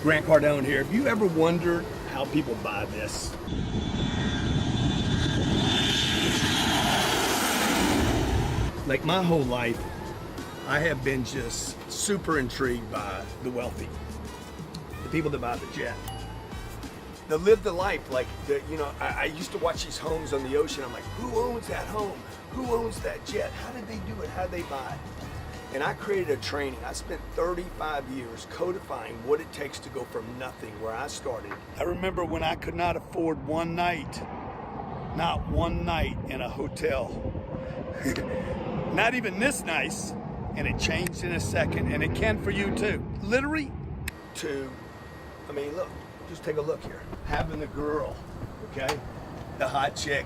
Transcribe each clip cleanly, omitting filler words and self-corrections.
Grant Cardone here. Have you ever wondered how people buy this? Like my whole life, I have been just super intrigued by the wealthy, the people that buy the jet, that live the life. Like, I used to watch these homes on the ocean. I'm like, who owns that home? Who owns that jet? How did they do it? How did they buy it? And I created a training. I spent 35 years codifying what it takes to go from nothing, where I started. I remember when I could not afford not one night in a hotel. Not even this nice, and it changed in a second, and it can for you too. Literally, look, just take a look here. Having a girl, okay? The hot chick,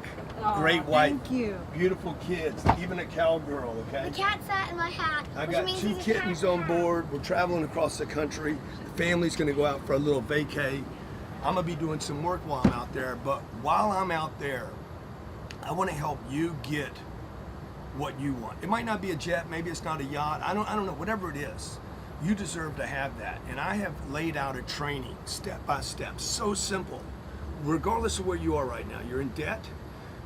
great wife, thank you. Beautiful kids, even a cowgirl, okay? The cat sat in my hat. I got 2 kittens on board. We're traveling across the country. The family's gonna go out for a little vacay. I'm gonna be doing some work while I'm out there, but while I'm out there, I wanna help you get what you want. It might not be a jet, maybe it's not a yacht, I don't know, whatever it is. You deserve to have that. And I have laid out a training step by step, so simple. Regardless of where you are right now, you're in debt,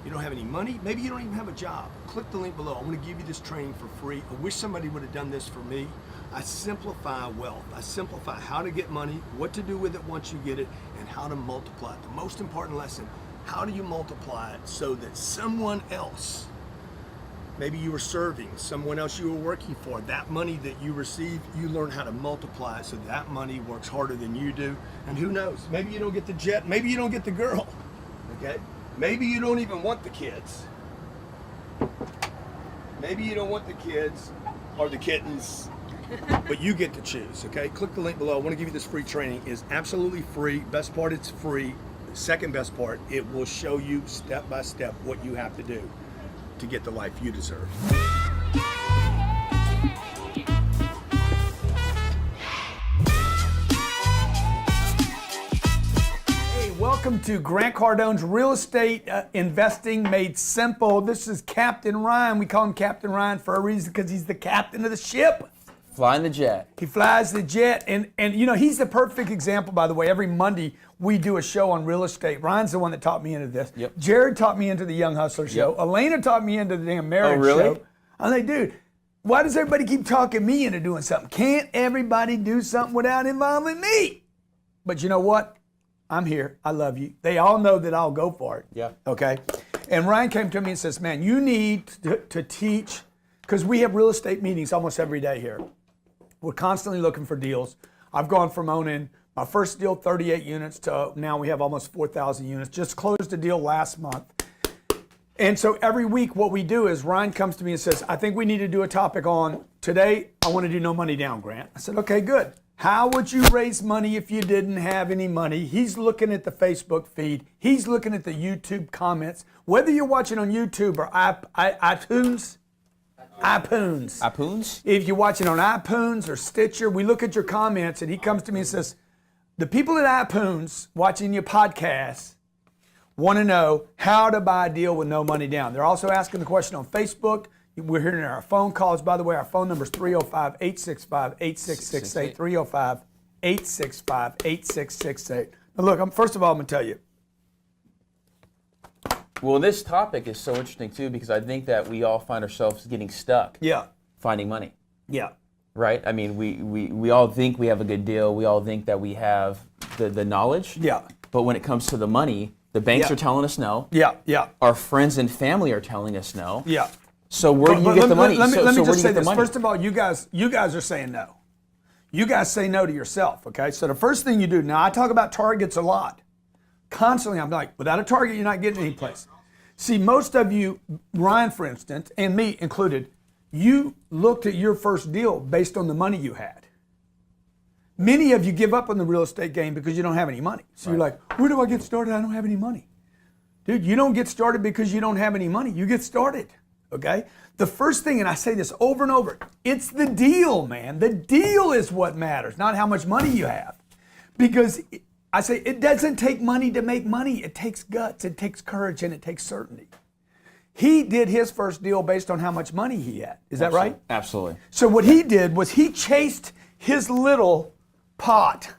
you don't have any money, maybe you don't even have a job. Click the link below. I'm going to give you this training for free. I wish somebody would have done this for me. I simplify wealth. I simplify how to get money, what to do with it once you get it, and how to multiply it. The most important lesson, how do you multiply it so that someone else, maybe you were serving, someone else you were working for, that money that you receive, you learn how to multiply it so that money works harder than you do. And who knows, maybe you don't get the jet, maybe you don't get the girl, okay? Maybe you don't even want the kids. Maybe you don't want the kids or the kittens, but you get to choose, okay? Click the link below. I want to give you this free training. It's absolutely free. Best part, it's free. Second best part, it will show you step by step what you have to do to get the life you deserve. Hey, welcome to Grant Cardone's Real Estate Investing Made Simple. This is Captain Ryan. We call him Captain Ryan for a reason, because he's the captain of the ship. Flying the jet. He flies the jet, and he's the perfect example, by the way. Every Monday we do a show on real estate. Ryan's the one that taught me into this. Yep. Jared taught me into the Young Hustler show. Yep. Elena taught me into the damn marriage really? show. I'm like, dude, why does everybody keep talking me into doing something? Can't everybody do something without involving me? But you know what? I'm here. I love you. They all know that I'll go for it. Yeah. Okay? And Ryan came to me and says, man, you need to teach, because we have real estate meetings almost every day here. We're constantly looking for deals. I've gone from owning my first deal, 38 units, to now we have almost 4,000 units. Just closed a deal last month. And so every week what we do is Ryan comes to me and says, I think we need to do a topic on, today I want to do no money down, Grant. I said, okay, good. How would you raise money if you didn't have any money? He's looking at the Facebook feed. He's looking at the YouTube comments. Whether you're watching on YouTube or iTunes, if you're watching on iTunes or Stitcher, we look at your comments, and he comes to me and says, the people at iTunes watching your podcast want to know how to buy a deal with no money down. They're also asking the question on Facebook. We're hearing our phone calls. By the way, our phone number is 305-865-8668, 305-865-8668. Now look, first of all, I'm going to tell you. Well, this topic is so interesting too, because I think that we all find ourselves getting stuck. Yeah. Finding money. Yeah. Right? I mean, we all think we have a good deal. We all think that we have the knowledge. Yeah. But when it comes to the money, the banks are telling us no. Yeah. Yeah. Our friends and family are telling us no. Yeah. So where do you get the money? Let me just say this. Money? First of all, you guys are saying no. You guys say no to yourself, okay? So the first thing you do, now I talk about targets a lot. Constantly, I'm like, without a target, you're not getting any place. See, most of you, Ryan, for instance, and me included, you looked at your first deal based on the money you had. Many of you give up on the real estate game because you don't have any money. So you're like, where do I get started? I don't have any money. Dude, you don't get started because you don't have any money. You get started, okay? The first thing, and I say this over and over, it's the deal, man. The deal is what matters, not how much money you have. Because I say it doesn't take money to make money. It takes guts, it takes courage, and it takes certainty. He did his first deal based on how much money he had. Is that right? Absolutely. So what he did was he chased his little pot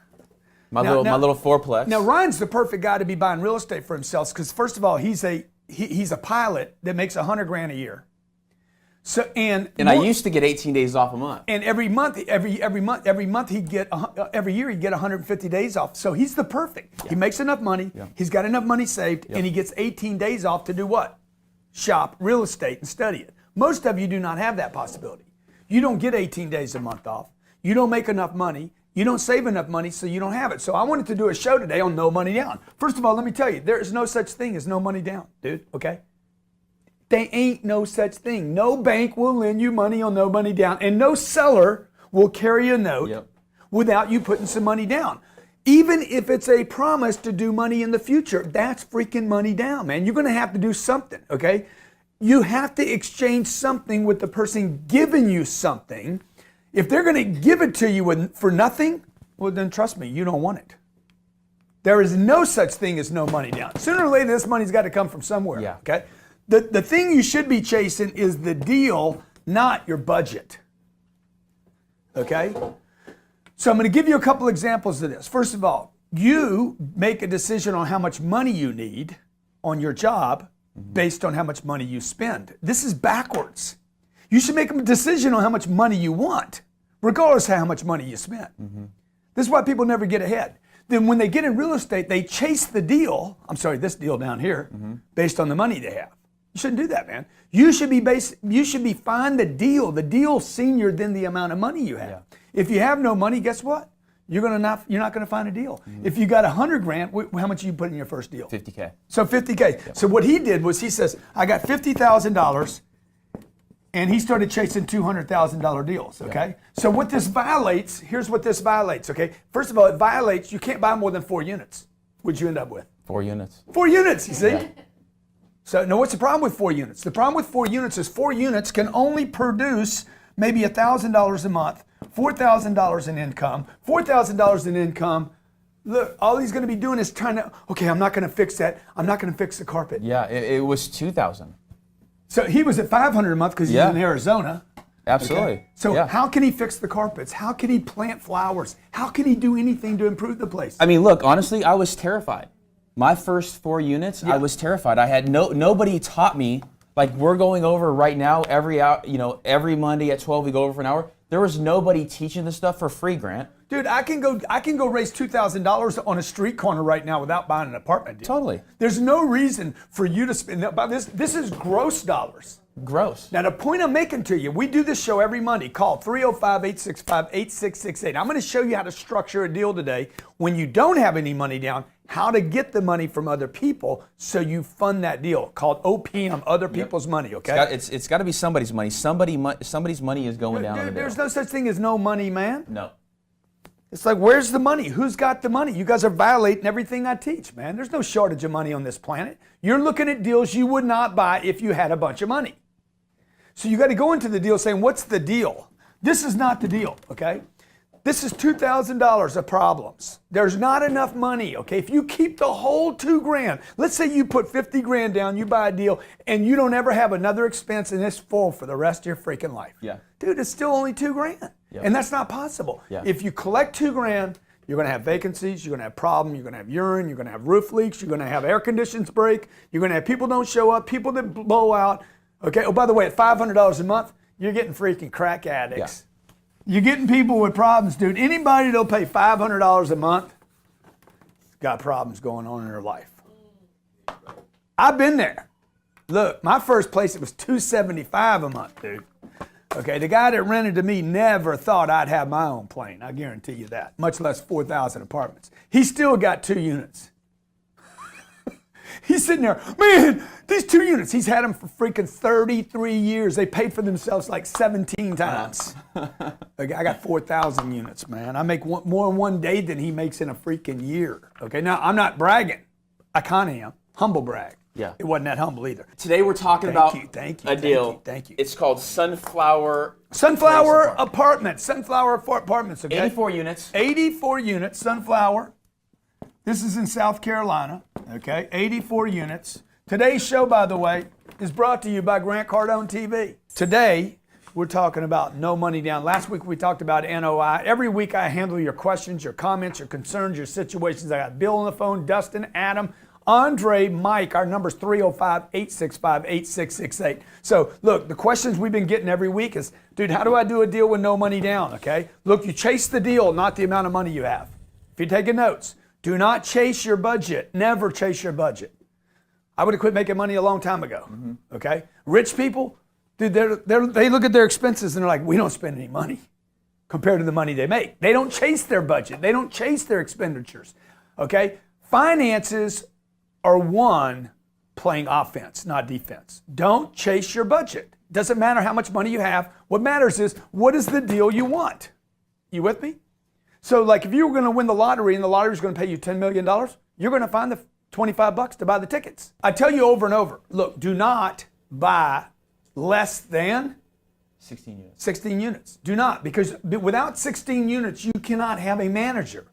My little fourplex. Now Ryan's the perfect guy to be buying real estate for himself because first of all, he's a pilot that makes $100,000 a year. So and I used to get 18 days off a month. And every year he'd get 150 days off. So he's the perfect. Yeah. He makes enough money. Yeah. He's got enough money saved, and he gets 18 days off to do what? Shop real estate and study it. Most of you do not have that possibility. You don't get 18 days a month off. You don't make enough money. You don't save enough money, so you don't have it. So I wanted to do a show today on no money down. First of all, let me tell you, there is no such thing as no money down, dude, okay? There ain't no such thing. No bank will lend you money on no money down, and no seller will carry a note without you putting some money down. Even if it's a promise to do money in the future, that's freaking money down, man. You're gonna have to do something, okay? You have to exchange something with the person giving you something. If they're going to give it to you for nothing, well, then trust me, you don't want it. There is no such thing as no money down. Sooner or later, this money's got to come from somewhere. Yeah. Okay. The thing you should be chasing is the deal, not your budget. Okay. So I'm going to give you a couple examples of this. First of all, you make a decision on how much money you need on your job based on how much money you spend. This is backwards. You should make a decision on how much money you want, regardless of how much money you spend. This is why people never get ahead. Then when they get in real estate, they chase the deal, this deal down here, based on the money they have. You shouldn't do that, man. You should be find the deal senior than the amount of money you have. Yeah. If you have no money, guess what? You're not going to find a deal. If you got $100,000, how much did you put in your first deal? $50K. So $50K. Yep. So what he did was he says, I got $50,000. And he started chasing $200,000 deals, okay? Yeah. So what this violates, here's what this violates, okay? First of all, it violates, you can't buy more than 4 units. What'd you end up with? 4 units. 4 units, you see? Yeah. So now what's the problem with 4 units? The problem with 4 units is 4 units can only produce maybe $1,000 a month, $4,000 in income. $4,000 in income, look, all he's gonna be doing is okay, I'm not gonna fix that. I'm not gonna fix the carpet. Yeah, it was $2,000. So he was at $500 a month because he's in Arizona. Absolutely. Okay? So how can he fix the carpets? How can he plant flowers? How can he do anything to improve the place? I mean, look, honestly, I was terrified. My first 4 units, I was terrified. I had nobody taught me. Like we're going over right now every Monday at 12 we go over for an hour. There was nobody teaching this stuff for free, Grant. Dude, I can go raise $2,000 on a street corner right now without buying an apartment. Dude. Totally. There's no reason for you to spend that. This is gross dollars. Gross. Now the point I'm making to you, we do this show every Monday. Call 305-865-8668. I'm going to show you how to structure a deal today when you don't have any money down, how to get the money from other people so you fund that deal, called OPM, other people's money, okay? It's got to be somebody's money. Somebody's money is going down. Dude, there's no such thing as no money, man. No. It's like, where's the money? Who's got the money? You guys are violating everything I teach, man. There's no shortage of money on this planet. You're looking at deals you would not buy if you had a bunch of money. So you got to go into the deal saying, what's the deal? This is not the deal, okay? This is $2,000 of problems. There's not enough money, okay? If you keep the whole $2,000, let's say you put 50 grand down, you buy a deal, and you don't ever have another expense and it's full for the rest of your freaking life. Yeah. Dude, it's still only $2,000. Yep. And that's not possible. Yeah. If you collect $2,000, you're going to have vacancies, you're going to have problems, you're going to have urine, you're going to have roof leaks, you're going to have air conditions break, you're going to have people don't show up, people that blow out. Okay. Oh, by the way, at $500 a month, you're getting freaking crack addicts. Yeah. You're getting people with problems, dude. Anybody that'll pay $500 a month got problems going on in their life. I've been there. Look, my first place, it was $275 a month, dude. Okay, the guy that rented to me never thought I'd have my own plane. I guarantee you that, much less 4,000 apartments. He still got 2 units. He's sitting there, man, these 2 units, he's had them for freaking 33 years. They paid for themselves like 17 times. Okay, I got 4,000 units, man. I make more in one day than he makes in a freaking year. Okay, now I'm not bragging. I kind of am. Humble brag. Yeah. It wasn't that humble either. Today we're talking about a deal. Thank you. It's called Sunflower Apartments. Sunflower Apartments, okay? 84 units. 84 units, Sunflower. This is in South Carolina, okay? 84 units. Today's show, by the way, is brought to you by Grant Cardone TV. Today, we're talking about no money down. Last week we talked about NOI. Every week I handle your questions, your comments, your concerns, your situations. I got Bill on the phone, Dustin, Adam, Andre, Mike. Our number's 305-865-8668. So look, the questions we've been getting every week is, dude, how do I do a deal with no money down, okay? Look, you chase the deal, not the amount of money you have. If you're taking notes, do not chase your budget. Never chase your budget. I would have quit making money a long time ago, okay? Rich people, dude, they look at their expenses and they're like, we don't spend any money compared to the money they make. They don't chase their budget. They don't chase their expenditures, okay? Finances are won playing offense, not defense. Don't chase your budget. Doesn't matter how much money you have. What matters is, what is the deal you want? You with me? So like if you were going to win the lottery and the lottery is going to pay you $10 million, you're going to find the $25 to buy the tickets. I tell you over and over, look, do not buy less than 16 units. 16 units. Do not, because without 16 units, you cannot have a manager.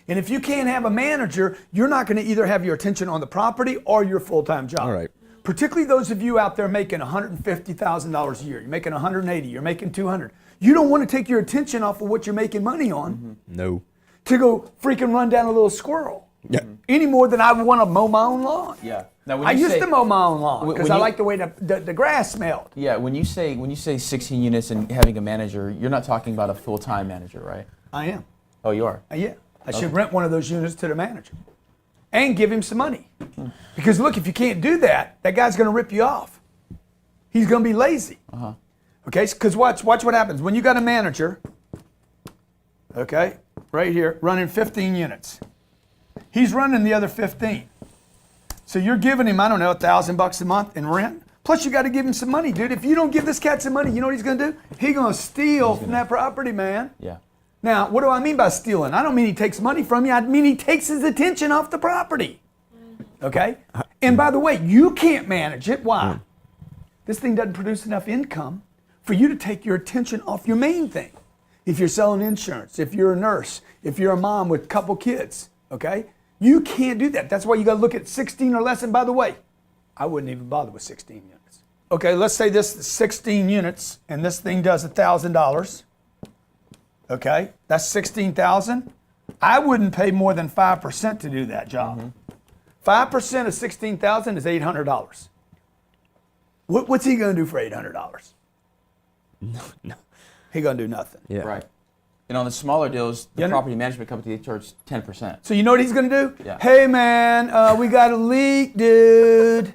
And if you can't have a manager, you're not going to either have your attention on the property or your full-time job. All right. Particularly those of you out there making $150,000 a year. You're making 180, you're making 200. You don't want to take your attention off of what you're making money on No. to go freaking run down a little squirrel. Yeah. Any more than I would want to mow my own lawn. Yeah. Now, when I you used say- to mow my own lawn when because I you- like the way the grass smelled. Yeah, when you say 16 units and having a manager, you're not talking about a full-time manager, right? I am. Oh, you are. Yeah. I should rent one of those units to the manager and give him some money. Because look, if you can't do that, that guy's going to rip you off. He's going to be lazy. Okay? Because watch what happens. When you got a manager, okay, right here, running 15 units. He's running the other 15. So you're giving him, I don't know, $1,000 a month in rent. Plus you got to give him some money, dude. If you don't give this cat some money, you know what he's going to do? He's going to steal from that property, man. Yeah. Now, what do I mean by stealing? I don't mean he takes money from you. I mean he takes his attention off the property. Okay? And by the way, you can't manage it. Why? This thing doesn't produce enough income for you to take your attention off your main thing. If you're selling insurance, if you're a nurse, if you're a mom with a couple kids, okay? You can't do that. That's why you got to look at 16 or less. And by the way, I wouldn't even bother with 16 units. Okay, let's say this is 16 units and this thing does $1,000. Okay, that's 16,000. I wouldn't pay more than 5% to do that job. 5% of 16,000 is $800. What's he going to do for $800? No. He going to do nothing. Yeah. Right. And on the smaller deals, the Yeah. property management company, they charge 10%. So you know what he's going to do? Yeah. Hey man, we got a leak, dude. I'm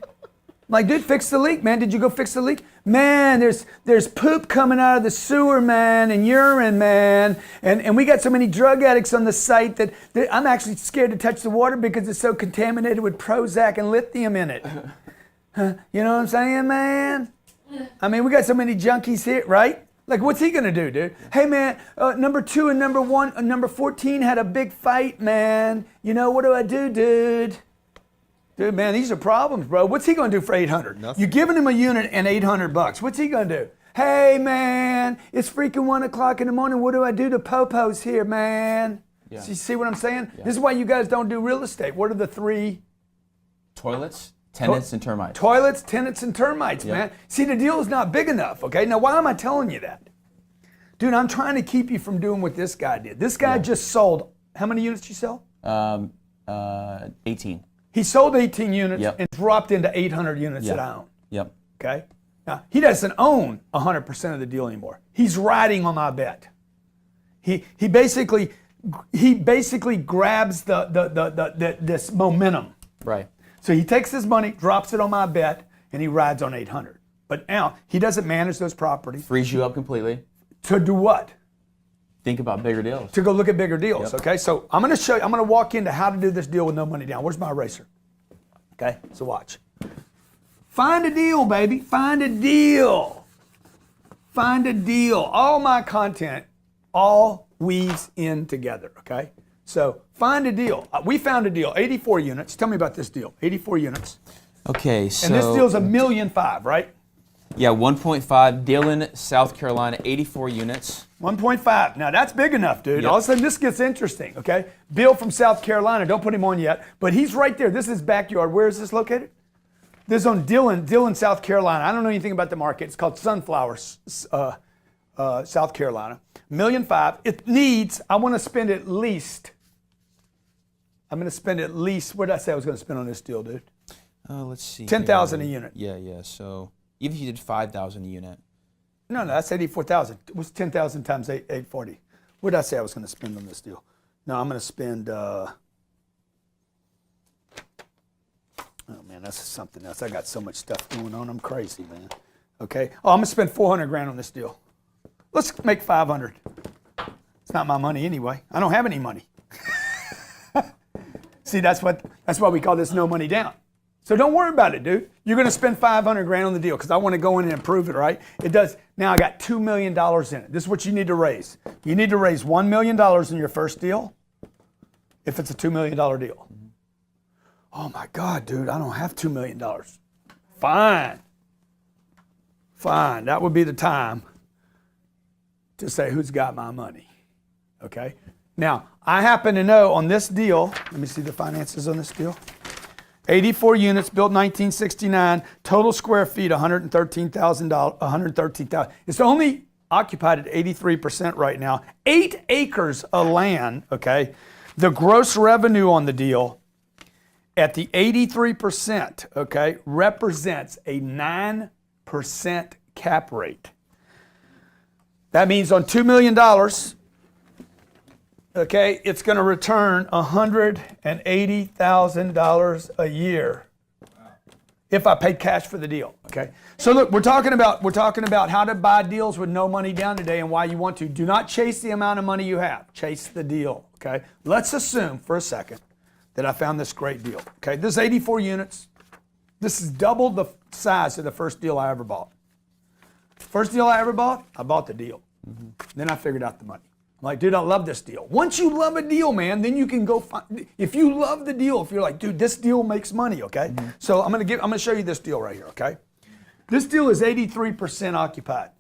like, dude, fix the leak, man. Did you go fix the leak? Man, there's poop coming out of the sewer, man, and urine, man. And we got so many drug addicts on the site that I'm actually scared to touch the water because it's so contaminated with Prozac and lithium in it. You know what I'm saying, man? I mean, we got so many junkies here, right? Like, what's he gonna do, dude? Hey, man, number 2 and number 14 had a big fight, man. You know, what do I do, dude? Dude, man, these are problems, bro. What's he gonna do for 800? Nothing. You're giving him a unit and $800. What's he gonna do? Hey, man, it's freaking 1 o'clock in the morning. What do I do to popos here, man? Yeah. So you see what I'm saying? This is why you guys don't do real estate. What are the 3? Toilets, tenants, and termites. Toilets, tenants, and termites, Yep. man. See, the deal is not big enough, okay? Now, why am I telling you that? Dude, I'm trying to keep you from doing what this guy did. This guy just sold, how many units did you sell? 18. He sold 18 units Yep. and dropped into 800 units that I own, Yep. okay? Now, he doesn't own 100% of the deal anymore. He's riding on my bet. He basically grabs this momentum. Right. So he takes his money, drops it on my bet, and he rides on 800. But now, he doesn't manage those properties. Frees you up completely. To do what? Think about bigger deals. To go look at bigger deals, Yep. okay? So I'm gonna show you, I'm gonna walk into how to do this deal with no money down. Where's my eraser? Okay, so watch. Find a deal, baby, find a deal. Find a deal. All my content all weaves in together, okay? So find a deal. We found a deal, 84 units. Tell me about this deal, 84 units. Okay, so. And this deal's $1.5 million, right? Yeah, 1.5, Dillon, South Carolina, 84 units. 1.5. Now that's big enough, dude. Yep. All of a sudden this gets interesting, okay? Bill from South Carolina, don't put him on yet, but he's right there. This is his backyard. Where is this located? This is on Dillon, South Carolina. I don't know anything about the market. It's called Sunflower South Carolina. $1.5 million. It needs, I want to spend at least, I'm going to spend at least, what did I say I was going to spend on this deal, dude? Let's see. 10,000 a unit. Yeah. So even if you did 5,000 a unit. No, that's 84,000. It was 10,000 times 840. What did I say I was going to spend on this deal? No, I'm going to spend, oh man, that's something else. I got so much stuff going on. I'm crazy, man. Okay. Oh, I'm going to spend 400 grand on this deal. Let's make 500. It's not my money anyway. I don't have any money. See, that's why we call this no money down. So don't worry about it, dude. You're going to spend 500 grand on the deal because I want to go in and improve it, right? It does. Now I got $2 million in it. This is what you need to raise. You need to raise $1 million in your first deal if it's a $2 million deal. Oh my God, dude, I don't have $2 million. Fine. That would be the time to say who's got my money, okay? Now, I happen to know on this deal, let me see the finances on this deal. 84 units, built 1969, total square feet 113,000. It's only occupied at 83% right now. 8 acres of land, okay? The gross revenue on the deal at the 83%, okay, represents a 9% cap rate. That means on $2 million, okay, it's going to return $180,000 a year if I paid cash for the deal. Okay, so look, we're talking about how to buy deals with no money down today and why you want to. Do not chase the amount of money you have. Chase the deal. Okay, let's assume for a second that I found this great deal. Okay, this is 84 units. This is double the size of the first deal I ever bought. First deal I ever bought, I bought the deal. Then I figured out the money. I'm like, dude, I love this deal. Once you love a deal, man, then you can go find, if you love the deal, if you're like, dude, this deal makes money, okay? So I'm gonna show you this deal right here, okay? This deal is 83% occupied.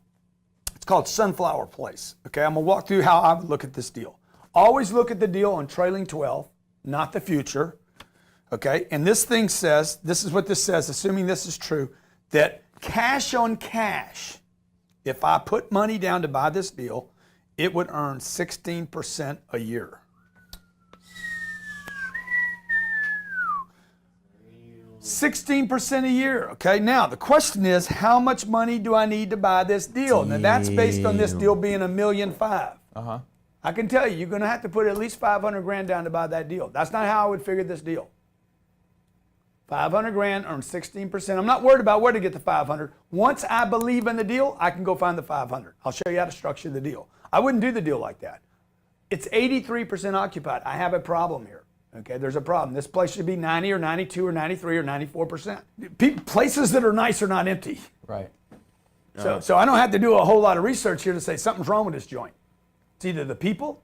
It's called Sunflower Place, okay? I'm gonna walk through how I would look at this deal. Always look at the deal on trailing 12, not the future, okay? And this thing says, this is what this says, assuming this is true, that cash on cash, if I put money down to buy this deal, it would earn 16% a year. 16% a year, okay? Now, the question is, how much money do I need to buy this deal? Now, that's based on this deal being $1.5 million. I can tell you, you're gonna have to put at least 500 grand down to buy that deal. That's not how I would figure this deal. 500 grand earns 16%. I'm not worried about where to get the 500. Once I believe in the deal, I can go find the 500. I'll show you how to structure the deal. I wouldn't do the deal like that. It's 83% occupied. I have a problem here. Okay, there's a problem. This place should be 90 or 92 or 93 or 94%. Places that are nice are not empty. Right. So I don't have to do a whole lot of research here to say something's wrong with this joint. It's either the people,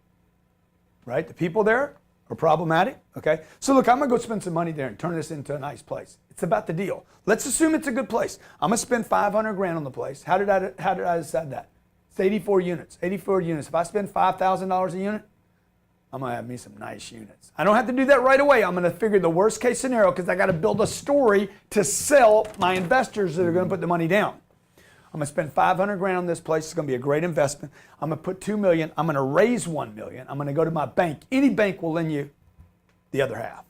right? The people there are problematic, okay? So look, I'm gonna go spend some money there and turn this into a nice place. It's about the deal. Let's assume it's a good place. I'm gonna spend 500 grand on the place. How did I decide that? It's 84 units, 84 units. If I spend $5,000 a unit, I'm gonna have me some nice units. I don't have to do that right away. I'm gonna figure the worst case scenario because I gotta build a story to sell my investors that are gonna put the money down. I'm gonna spend 500 grand on this place. It's gonna be a great investment. I'm gonna put 2 million. I'm gonna raise 1 million. I'm gonna go to my bank. Any bank will lend you the other half.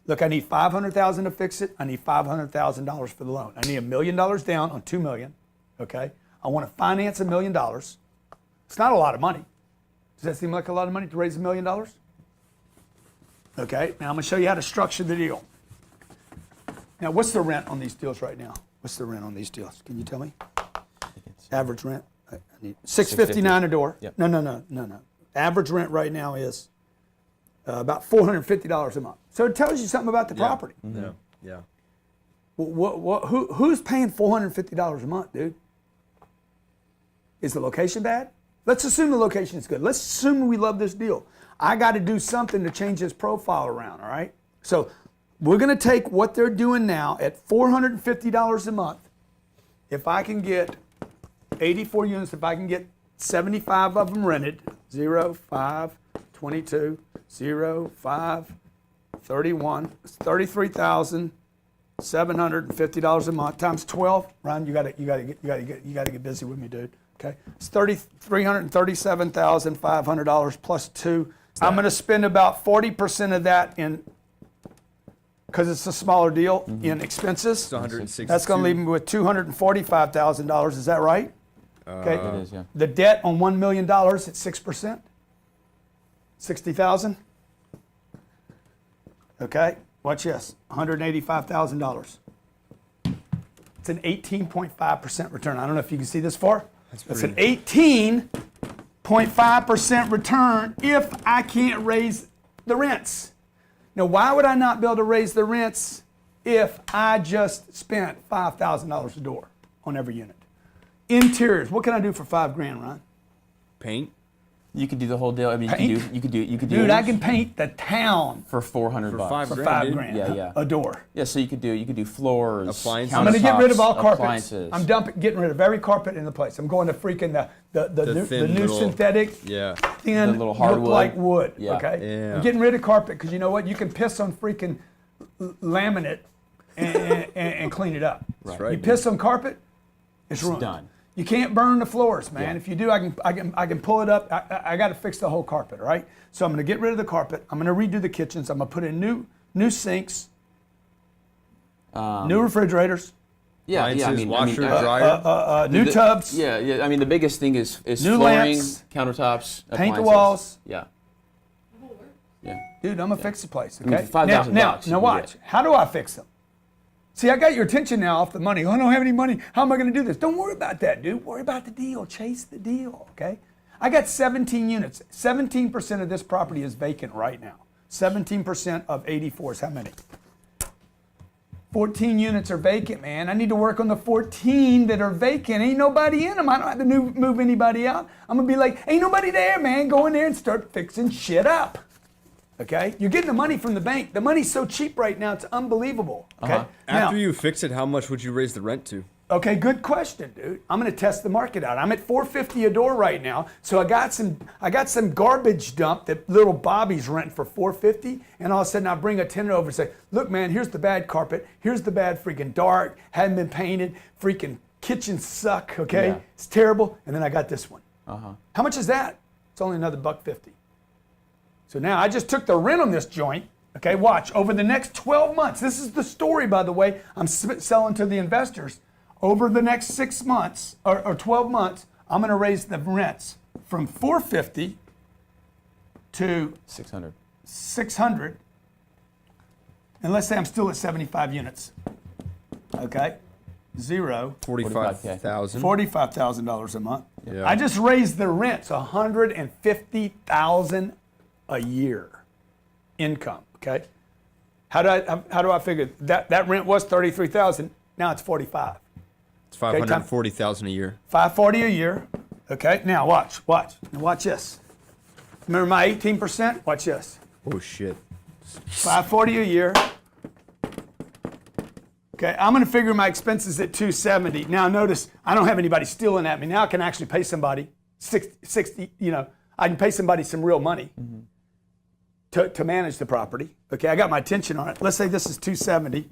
Look, I need 500,000 to fix it. I need $500,000 for the loan. I need $1 million down on 2 million. Okay. I want to finance $1 million. It's not a lot of money. Does that seem like a lot of money to raise $1 million? Okay. Now I'm gonna show you how to structure the deal. Now, what's the rent on these deals right now? What's the rent on these deals? Can you tell me? Average rent? I need $659 a door. Yep. No. Average rent right now is about $450 a month. So it tells you something about the property. Yeah. Who's paying $450 a month, dude? Is the location bad? Let's assume the location is good. Let's assume we love this deal. I got to do something to change his profile around, all right? So we're going to take what they're doing now at $450 a month. If I can get 84 units, if I can get 75 of them rented, 0, 5, 22, 0, 5, 31, it's $33,750 a month times 12. Ron, you got to get busy with me, dude. Okay, it's $337,500 plus 2. I'm going to spend about 40% of that in, because it's a smaller deal, in expenses. It's 160. That's going to leave me with $245,000. Is that right? Okay. It is, yeah. The debt on $1 million at 6%. 60,000. Okay. Watch this. $185,000. It's an 18.5% return. I don't know if you can see this far. That's an 18.5% return if I can't raise the rents. Now, why would I not be able to raise the rents if I just spent $5,000 a door on every unit? Interiors. What can I do for $5,000, Ron? Paint. You could do the whole deal. I mean, Paint? you could do. Dude, I can paint the town for $400 For bucks. $5,000. for $5,000. dude. Yeah. A door. Yeah, so you could do floors, Appliances. I'm going to get rid of all countertops, carpets. appliances. I'm getting rid of every carpet in the place. I'm going to freaking the thin new little- synthetic, Yeah. thin, The little look hardwood. like wood. Yeah. Okay. Yeah. I'm getting rid of carpet because you know what? You can piss on freaking laminate and clean it up. That's right. You piss on carpet, it's ruined. done. You can't burn the floors, man. Yeah. If you do, I can pull it up. I got to fix the whole carpet, all right? So I'm going to get rid of the carpet. I'm going to redo the kitchens. I'm going to put in new sinks, new refrigerators, Appliances, washer, dryer. new tubs. Yeah. I mean, the biggest thing is New flooring, lamps. countertops, Paint the appliances. walls. Yeah. Yeah. Dude, I'm gonna fix the place. mean, Okay. for $5,000 now you can watch. get it. How do I fix them? See, I got your attention now off the money. Oh, I don't have any money. How am I gonna do this? Don't worry about that, dude. Worry about the deal. Chase the deal. Okay. I got 17 units. 17% of this property is vacant right now. 17% of 84 is how many? 14 units are vacant, man. I need to work on the 14 that are vacant. Ain't nobody in them. I don't have to move anybody out. I'm gonna be like, ain't nobody there, man. Go in there and start fixing shit up. Okay? You're getting the money from the bank. The money's so cheap right now, it's unbelievable. Okay? Now, After you fix it, how much would you raise the rent to? okay, good question, dude. I'm gonna test the market out. I'm at $450 a door right now. So I got some garbage dump that little Bobby's renting for $450, and all of a sudden I bring a tenant over and say, look, man, here's the bad carpet, here's the bad freaking dark, hadn't been painted, freaking kitchens suck, okay? Yeah. It's terrible. And then I got this one. How much is that? It's only another $150. So now I just took the rent on this joint. Okay, watch. Over the next 12 months, this is the story, by the way, I'm selling to the investors. Over the next 6 months or 12 months, I'm going to raise the rents from $450 to 600. $600. And let's say I'm still at 75 units. Okay, zero. $45,000. $45,000 a month. Yeah. I just raised the rents $150,000 a year income. Okay, how do I figure that rent was $33,000? Now it's $45,000. It's $540,000 a year. $540 a year. Okay, now watch. Now watch this. Remember my 18%? Watch this. Oh shit. $540 a year. Okay, I'm going to figure my expenses at $270. Now notice I don't have anybody stealing at me. Now I can actually pay somebody 60. I can pay somebody some real money to manage the property. Okay, I got my attention on it. Let's say this is $270.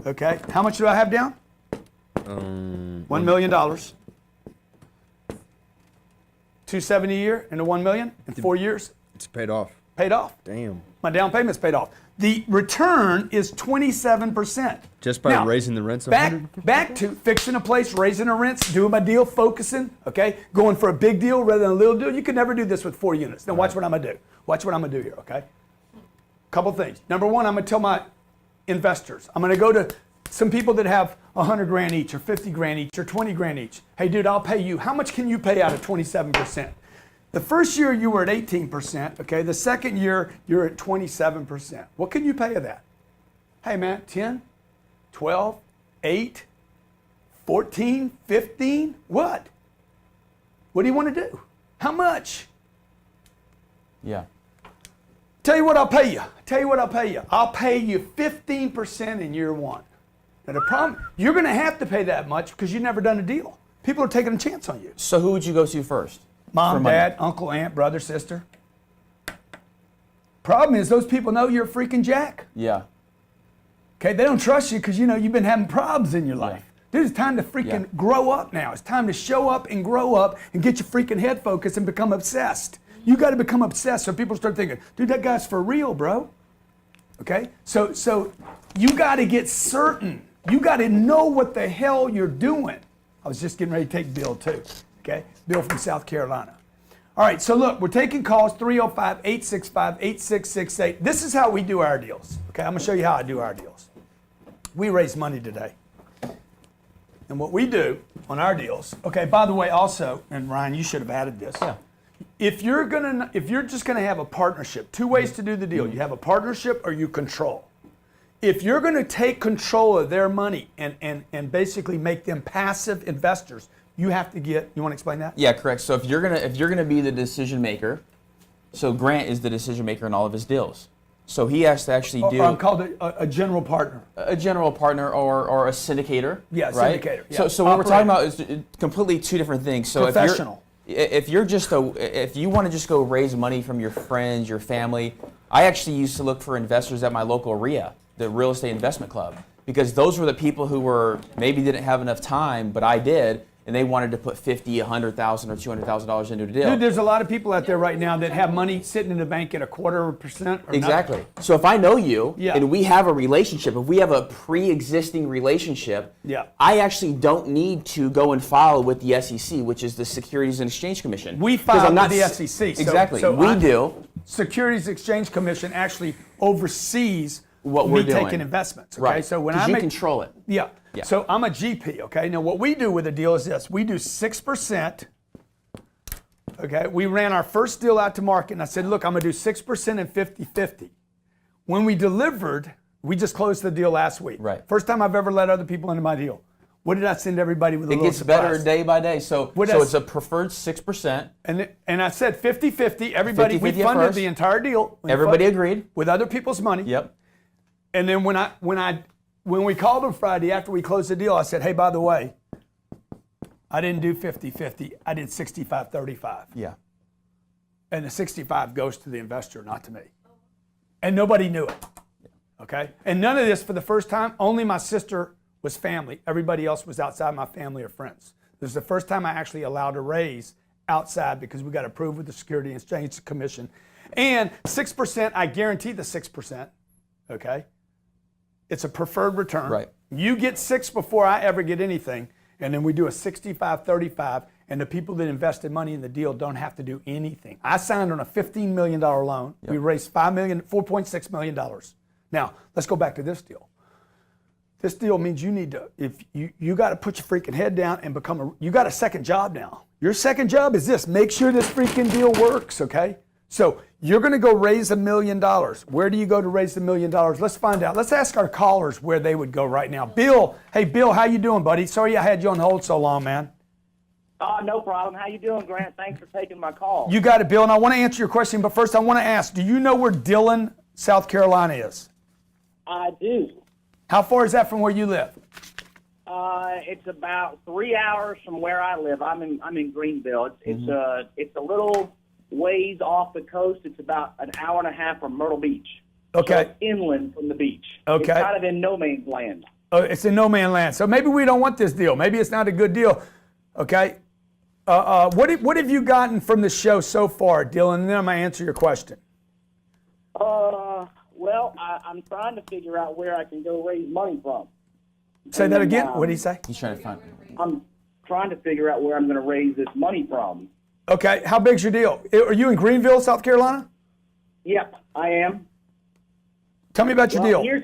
Okay, how much do I have down? $1 million. $270 a year into $1 million in 4 years. It's paid off. Paid off. Damn. My down payment's paid off. The return is 27%. Just by Now, raising the rents back to fixing a place, raising the rents, doing my deal, focusing, okay? Going for a big deal rather than a little deal. You can never do this with 4 units. Now watch what I'm gonna do. Watch what I'm gonna do here, okay? Couple things. Number one, I'm gonna tell my investors. I'm gonna go to some people that have $100,000 each or $50,000 each or $20,000 each. Hey dude, I'll pay you. How much can you pay out of 27%? The first year you were at 18%, okay? The second year you're at 27%. What can you pay of that? Hey man, 10, 12, 8, 14, 15, what? What do you want to do? How much? Yeah. Tell you what I'll pay you. I'll pay you 15% in year one. Now the problem, you're going to have to pay that much because you've never done a deal. People are taking a chance on you. So who would you go to first? Mom, for money? dad, uncle, aunt, brother, sister. Problem is those people know you're a freaking jack. Yeah. Okay, they don't trust you because you've been having problems in your life. Dude, it's time to freaking grow up now. It's time to show up and grow up and get your freaking head focused and become obsessed. You got to become obsessed so people start thinking, dude, that guy's for real, bro. Okay? So you got to get certain. You got to know what the hell you're doing. I was just getting ready to take Bill too. Okay? Bill from South Carolina. All right, so look, we're taking calls 305-865-8668. This is how we do our deals. Okay, I'm gonna show you how I do our deals. We raise money today. And what we do on our deals, okay, by the way, also, and Ryan, you should have added this. Yeah. If you're just gonna have a partnership, two ways to do the deal. You have a partnership or you control. If you're gonna take control of their money and basically make them passive investors, you have to you want to explain that? Yeah, correct. So if you're gonna be the decision maker, so Grant is the decision maker in all of his deals. So he has to actually do. I'm called a general partner. A general partner or a syndicator. Yeah, right? syndicator. Yeah. So what we're talking about is completely two different things. So Professional. if you want to just go raise money from your friends, your family, I actually used to look for investors at my local RIA, the Real Estate Investment Club, because those were the people who maybe didn't have enough time, but I did. And they wanted to put $50,000, $100,000, or $200,000 into a deal. Dude, there's a lot of people out there right now that have money sitting in the bank at 0.25% or exactly. nothing. So if I know you Yeah. and we have a relationship, if we have a pre-existing relationship, Yeah. I actually don't need to go and file with the SEC, which is the Securities and Exchange Commission. We 'Cause file I'm not with the s- SEC. Exactly. We do. Securities Exchange Commission actually oversees What we're me doing. taking investments. Okay? Right. So when 'Cause I you make, control it. Yeah. Yeah. So I'm a GP, okay? Now what we do with a deal is this. We do 6%. Okay? We ran our first deal out to market and I said, look, I'm gonna do 6% and 50-50. When we delivered, we just closed the deal last week. Right. First time I've ever let other people into my deal. What did I send everybody with a It little gets surprise? better day by day. So it's a preferred 6%. And I said 50-50. Everybody, 50-50 we at funded first. the entire deal. We Everybody funded agreed. with other people's money. Yep. And then when we called them Friday after we closed the deal, I said, hey, by the way, I didn't do 50-50. I did 65-35. Yeah. And the 65 goes to the investor, not to me. And nobody knew it. Okay? And none of this for the first time, only my sister was family. Everybody else was outside my family or friends. This is the first time I actually allowed a raise outside because we got approved with the Securities and Exchange Commission. And 6%, I guarantee the 6%. Okay? It's a preferred return. Right. You get 6 before I ever get anything, and then we do a 65-35, and the people that invested money in the deal don't have to do anything. I signed on a $15 million loan. Yep. We raised $4.6 million. Now, let's go back to this deal. This deal means you need to, if you got to put your freaking head down and you got a second job now. Your second job is this: make sure this freaking deal works, okay? So you're going to go raise $1 million. Where do you go to raise $1 million? Let's find out. Let's ask our callers where they would go right now. Bill, hey Bill, how you doing, buddy? Sorry I had you on hold so long, man. No problem. How you doing, Grant? Thanks for taking my call. You got it, Bill, and I want to answer your question, but first I want to ask, do you know where Dillon, South Carolina is? I do. How far is that from where you live? It's about 3 hours from where I live. I'm in Greenville. It's a little ways off the coast. It's about an hour and a half from Myrtle Beach. Okay. So it's inland from the beach. Okay. It's kind of in no man's land. Oh, it's in no man's land. So maybe we don't want this deal. Maybe it's not a good deal. Okay. What have you gotten from the show so far, Dylan? And then I'm going to answer your question. Well, I'm trying to figure out where I can go raise money from. Say that again. What did he say? He's trying to find. I'm trying to figure out where I'm going to raise this money from. Okay. How big's your deal? Are you in Greenville, South Carolina? Yep, I am. Tell me about your Well, deal.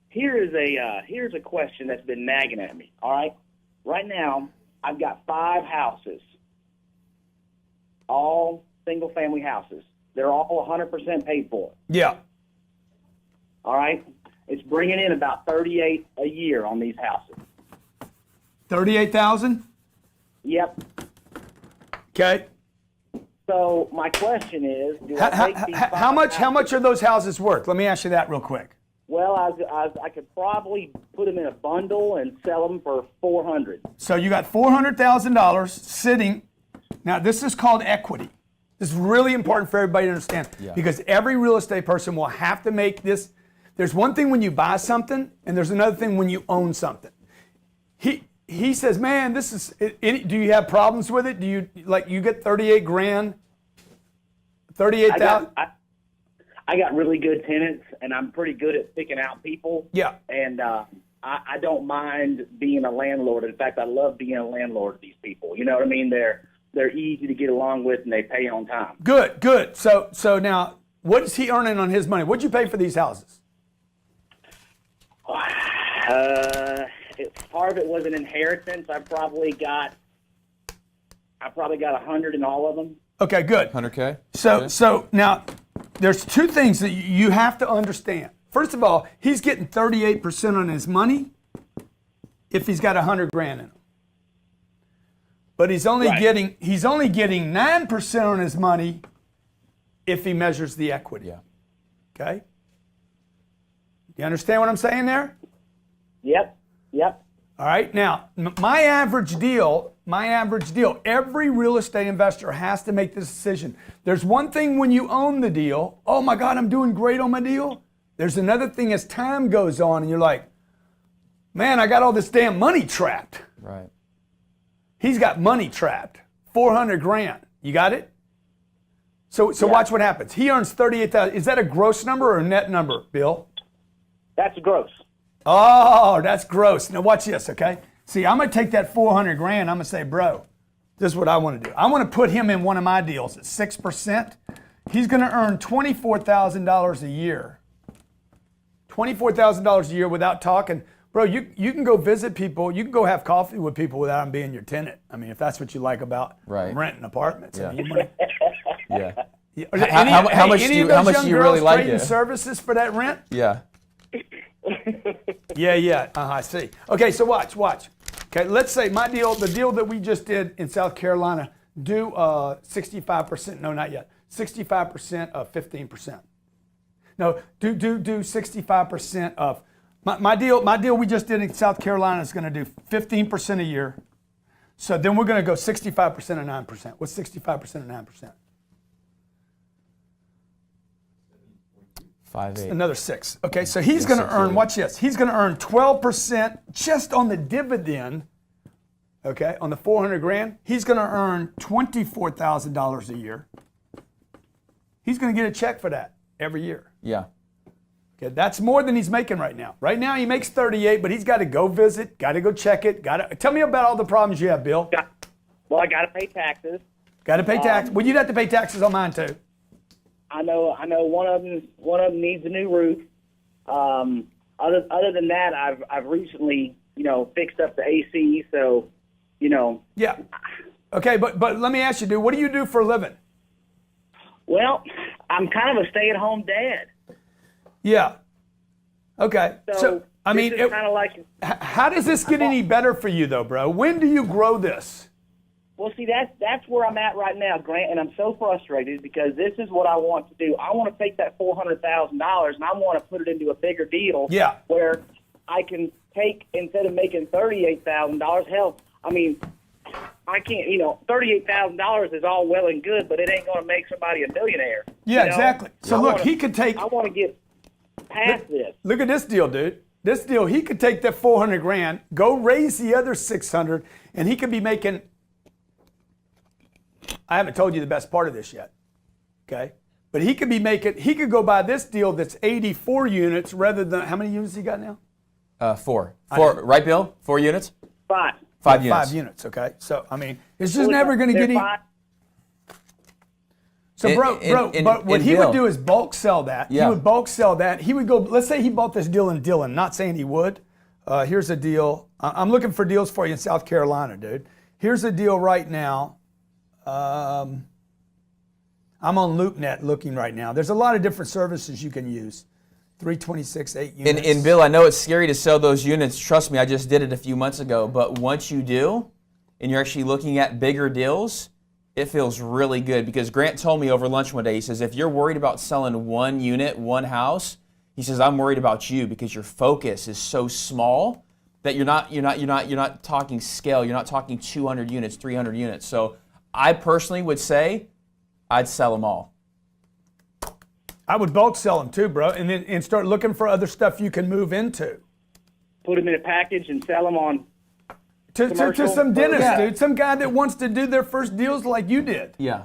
Here's a question that's been nagging at me. All right, right now I've got 5 houses, all single family houses. They're all 100% paid for. Yeah. All right, it's bringing in about $38,000 a year on these houses. 38,000. Yep. Okay. So my question is, do I take these How much? houses- How much are those houses worth? Let me ask you that real quick. Well, I could probably put them in a bundle and sell them for $400,000. So you got $400,000 sitting. Now this is called equity. This is really important for everybody to understand because every real estate person will have to make this. There's one thing when you buy something, and there's another thing when you own something. he says, man, this is. Do you have problems with it? Do you get 38 grand? 38,000. I got really good tenants, and I'm pretty good at picking out people. Yeah. And I don't mind being a landlord. In fact, I love being a landlord to these people. You know what I mean? They're easy to get along with, and they pay on time. Good. So now, what is he earning on his money? What'd you pay for these houses? Part of it was an inheritance. I probably got 100 in all of them. Okay, good. 100K. So now, there's two things that you have to understand. First of all, he's getting 38% on his money if he's got 100 grand in him. But he's only getting 9% on his money if he measures the equity. Yeah. Okay? You understand what I'm saying there? Yep. All right. Now, my average deal, every real estate investor has to make this decision. There's one thing when you own the deal, oh my God, I'm doing great on my deal. There's another thing as time goes on and you're like, man, I got all this damn money trapped. Right. He's got money trapped. 400 grand. You got it? So watch what happens. He earns 38,000. Is that a gross number or a net number, Bill? That's gross. Oh, that's gross. Now watch this, okay? See, I'm going to take that 400 grand. I'm going to say, bro, this is what I want to do. I want to put him in one of my deals at 6%. He's going to earn $24,000 a year. $24,000 a year without talking. Bro, you can go visit people. You can go have coffee with people without them being your tenant. I mean, if that's what you like about renting apartments. Yeah. I mean, Yeah. how much do you really like it? Services for that rent? Yeah. Yeah. I see. Okay, so watch. Okay, let's say the deal that we just did in South Carolina, do 65%. No, not yet. 65% of 15%. No, do 65% of my deal. My deal we just did in South Carolina is going to do 15% a year. So then we're going to go 65% of 9%. What's 65% of 9%? 5.8. Another 6. Okay, so he's going to earn, watch this, he's going to earn 12% just on the dividend, okay, on the 400 grand. He's going to earn $24,000 a year. He's going to get a check for that every year. Yeah. Okay, that's more than he's making right now. Right now he makes 38, but he's got to go visit, got to go check it, tell me about all the problems you have, Bill. Well, I got to pay taxes. Got to pay taxes. Well, you'd have to pay taxes on mine too. I know. One of them needs a new roof. Other than that, I've recently, fixed up the AC. So, Yeah. Okay, but let me ask you, dude. What do you do for a living? Well, I'm kind of a stay-at-home dad. Yeah. Okay. So I mean, it's kind of like. How does this get any better for you, though, bro? When do you grow this? Well, see, that's where I'm at right now, Grant, and I'm so frustrated because this is what I want to do. I want to take that $400,000 and I want to put it into a bigger deal. Yeah. Where I can take, instead of making $38,000, hell, I mean, I can't, $38,000 is all well and good, but it ain't going to make somebody a millionaire. Yeah, exactly. So look, he could take. I want to get past this. Look at this deal, dude. This deal, he could take that 400 grand, go raise the other 600, and he could be making. I haven't told you the best part of this yet, okay? But he could go buy this deal that's 84 units rather than, how many units he got now? 4. 4, right, Bill? 4 units? 5. 5 units. 5 units, okay? So, I mean, it's just never going to get any. So, but what he would do is bulk sell that. Yeah. He would bulk sell that. He would go, let's say he bought this deal in Dillon, not saying he would. Here's a deal. I'm looking for deals for you in South Carolina, dude. Here's a deal right now. I'm on LoopNet looking right now. There's a lot of different services you can use. 326, 8 units. And Bill, I know it's scary to sell those units. Trust me, I just did it a few months ago. But once you do, and you're actually looking at bigger deals, it feels really good. Because Grant told me over lunch one day, he says, if you're worried about selling one unit, one house, he says, I'm worried about you because your focus is so small that you're not talking scale. You're not talking 200 units, 300 units. So I personally would say I'd sell them all. I would bulk sell them too, bro, and start looking for other stuff you can move into. Put them in a package and sell them on To commercial some dentist, person. dude. Some guy that wants to do their first deals like you did. Yeah.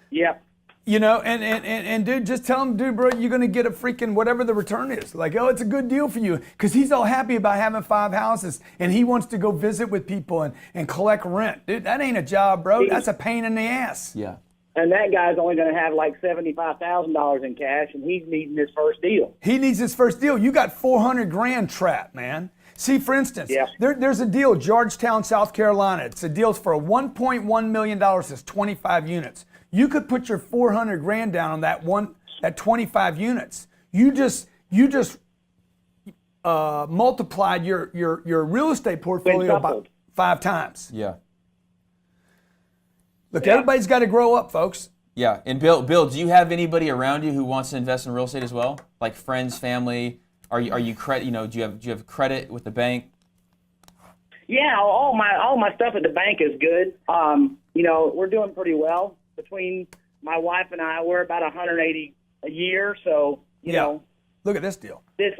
Yep. You know, and dude, just tell him, dude, bro, you're gonna get a freaking whatever the return is. Like, oh, it's a good deal for you, because he's all happy about having 5 houses, and he wants to go visit with people and collect rent. Dude, that ain't a job, bro. That's a pain in the ass. Yeah. And that guy's only going to have like $75,000 in cash, and he's needing his first deal. He needs his first deal. You got 400 grand trapped, man. See, for instance, there's a deal, Georgetown, South Carolina. It's a deal for $1.1 million. It's 25 units. You could put your 400 grand down on that 25 units. You just multiplied your real estate portfolio about 5 times. Yeah. Look, everybody's got to grow up, folks. Yeah. And Bill, do you have anybody around you who wants to invest in real estate as well? Like friends, family? Are you credit? You know, do you have credit with the bank? Yeah, all my stuff at the bank is good. You know, we're doing pretty well between my wife and I. We're about 180 a year, so you know. Look at this deal. Dude,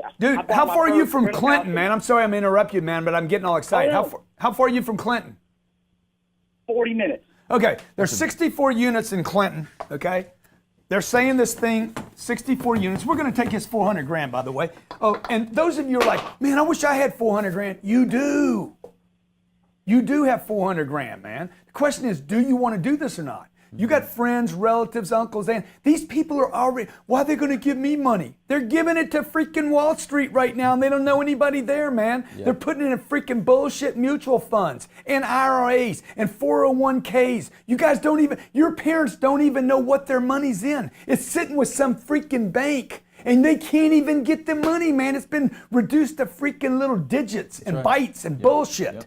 how far are you from Clinton, man? I'm sorry I'm interrupting you, man, but I'm getting all excited. How far are you from Clinton? 40 minutes. Okay, there's 64 units in Clinton, okay? They're saying this thing, 64 units. We're going to take his 400 grand, by the way. Oh, and those of you are like, man, I wish I had 400 grand. You do. You do have 400 grand, man. The question is, do you want to do this or not? You got friends, relatives, uncles, and these people are already, why are they going to give me money? They're giving it to freaking Wall Street right now, and they don't know anybody there, man. Yep. They're putting it in freaking bullshit mutual funds and IRAs and 401ks. You guys don't even, your parents don't even know what their money's in. It's sitting with some freaking bank, and they can't even get the money, man. It's been reduced to freaking little digits and bytes and bullshit. Yep.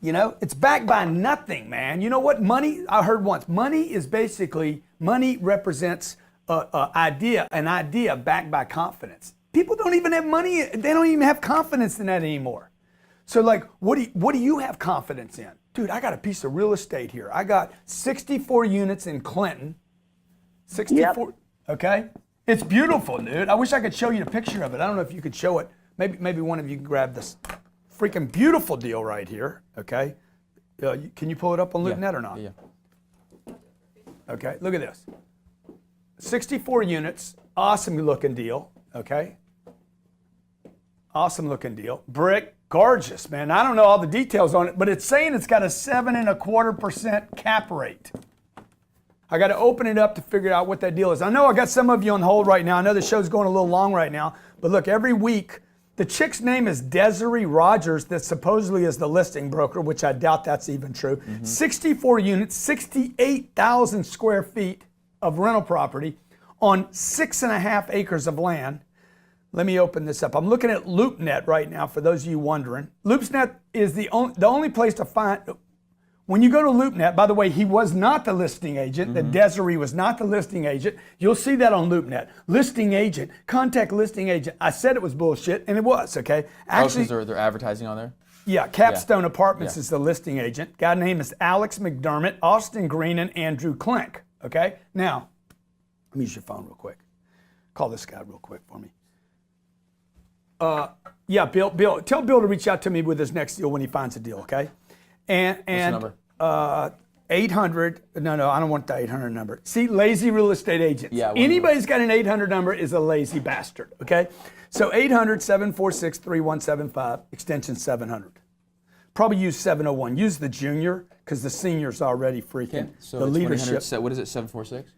You know, it's backed by nothing, man. You know what? Money, I heard once, money represents an idea backed by confidence. People don't even have money. They don't even have confidence in that anymore. So like, what do you have confidence in? Dude, I got a piece of real estate here. I got 64 units in Clinton. 64, okay? It's beautiful, dude. I wish I could show you the picture of it. I don't know if you could show it. Maybe one of you can grab this. Freaking beautiful deal right here, okay? Can you pull it up on LoopNet or not? Yeah. Okay, look at this. 64 units, awesome looking deal, okay? Awesome looking deal. Brick, gorgeous, man. I don't know all the details on it, but it's saying it's got a 7.25% cap rate. I got to open it up to figure out what that deal is. I know I got some of you on hold right now. I know the show's going a little long right now, but look, every week, the chick's name is Desiree Rogers, that supposedly is the listing broker, which I doubt that's even true. 64 units, 68,000 square feet of rental property on 6.5 acres of land. Let me open this up. I'm looking at LoopNet right now for those of you wondering. LoopNet is the only place to find. When you go to LoopNet, by the way, he was not the listing agent. The Desiree was not the listing agent. You'll see that on LoopNet. Listing agent, contact listing agent. I said it was bullshit, and it was, okay? Actually, they're advertising on there? Yeah, Capstone Apartments is the listing agent. Guy name is Alex McDermott, Austin Green, and Andrew Klink, okay? Now, let me use your phone real quick. Call this guy real quick for me. Yeah, Bill, tell Bill to reach out to me with his next deal when he finds a deal, okay? And What's the number? 800, no, I don't want the 800 number. See, lazy real estate agents. Yeah, anybody's got an 800 number is a lazy bastard, okay? So 800-746-3175, extension 700. Probably use 701. Use the junior, because the senior's already freaking. So the it's leadership. What is it, 746?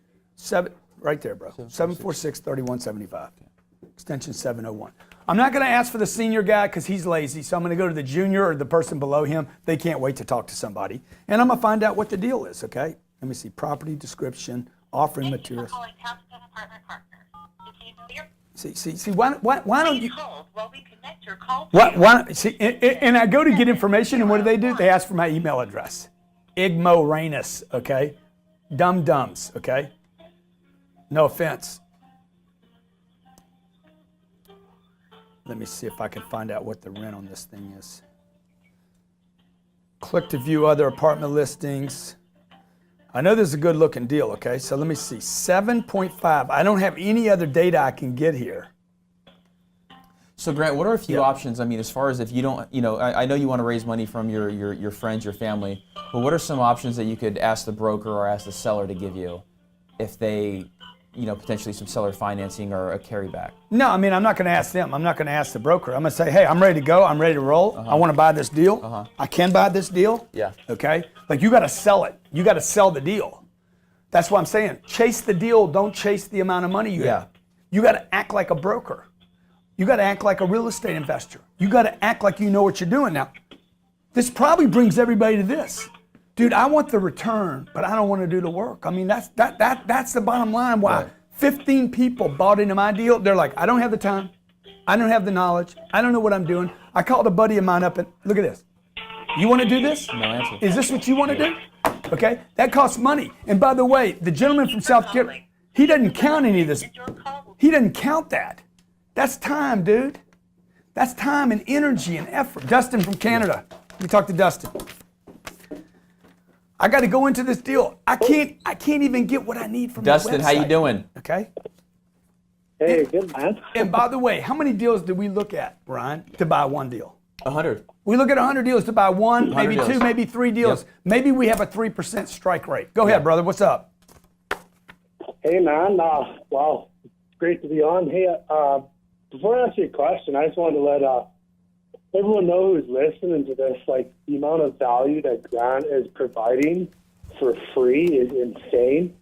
Right there, bro. 746-3175. Extension 701. I'm not going to ask for the senior guy because he's lazy, so I'm going to go to the junior or the person below him. They can't wait to talk to somebody. And I'm going to find out what the deal is, okay? Let me see. Property description, offering materials. Thank you for calling Capstone Apartment Partners. If you know your See, why don't you... Please hold while we connect your call. See, and I go to get information, and what do? They ask for my email address. Igmoramus, okay? Dum-dums, okay? No offense. Let me see if I can find out what the rent on this thing is. Click to view other apartment listings. I know this is a good looking deal, okay? So let me see, 7.5. I don't have any other data I can get here. So Grant, what are a few options? I mean, as far as if you don't, I know you want to raise money from your friends, your family, but what are some options that you could ask the broker or ask the seller to give you if they, potentially some seller financing or a carryback? No, I mean, I'm not going to ask them. I'm not going to ask the broker. I'm going to say, hey, I'm ready to go. I'm ready to roll. I want to buy this deal. I can buy this deal. Yeah. Okay? Like, you got to sell it. You got to sell the deal. That's what I'm saying. Chase the deal. Don't chase the amount of money you have. You got to act like a broker. You got to act like a real estate investor. You got to act like you know what you're doing. Now, this probably brings everybody to this. Dude, I want the return, but I don't want to do the work. I mean, that's the bottom line why 15 people bought into my deal. They're like, I don't have the time. I don't have the knowledge. I don't know what I'm doing. I called a buddy of mine up and look at this. You want to do this? No answer. Is this what you want to do? Okay, that costs money. And by the way, the gentleman from South Carolina, he doesn't count any of this. He doesn't count that. That's time, dude. That's time and energy and effort. Dustin from Canada. Let me talk to Dustin. I got to go into this deal. I can't even get what I need from Dustin, the website. how you doing? Okay. Hey, good man. And by the way, how many deals did we look at, Brian, to buy one deal? 100. We look at 100 deals to buy one, 100 maybe deals. two, maybe three deals. Yep. Maybe we have a 3% strike rate. Go ahead, brother. What's up? Hey, man. Wow, it's great to be on. Hey, before I ask you a question, I just wanted to let everyone know who's listening to this, like, the amount of value that Grant is providing for free is insane.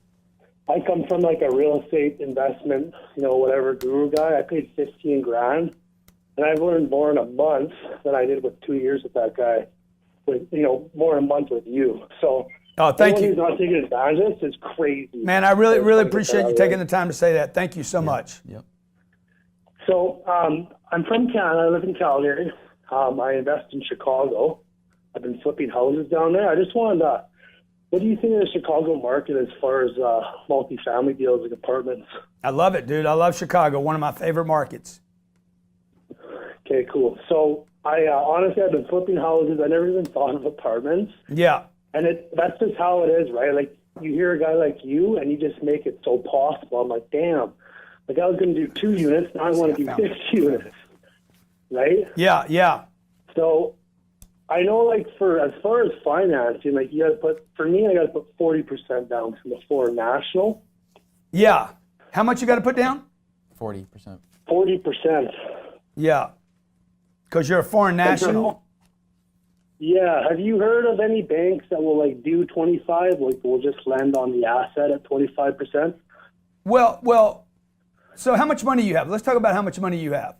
I come from, like, a real estate investment, whatever guru guy. I paid 15 grand, and I've learned more in a month than I did with 2 years with that guy, with, more in a month with you. So, Oh, thank you. Who's not taking advantage of this is crazy. Man, I really appreciate you taking the time to say that. Thank you so much. Yep. So I'm from Canada. I live in Calgary. I invest in Chicago. I've been flipping houses down there. I just wanted to, what do you think of the Chicago market as far as multifamily deals, like apartments? I love it, dude. I love Chicago, one of my favorite markets. Okay, cool. So I honestly, I've been flipping houses. I never even thought of apartments. Yeah. And that's just how it is, right? Like, you hear a guy like you, and you just make it so possible. I'm like, damn. Like, I was going to do 2 units, now I want to do 6 units, right? Yeah. So I know, like, as far as financing, like, you got to put, for me, I got to put 40% down from the foreign national. Yeah. How much you got to put down? 40%. 40%. Yeah. Because you're a foreign national. Yeah. Have you heard of any banks that will, like, do 25? Like, will just lend on the asset at 25%? Well, so how much money you have? Let's talk about how much money you have.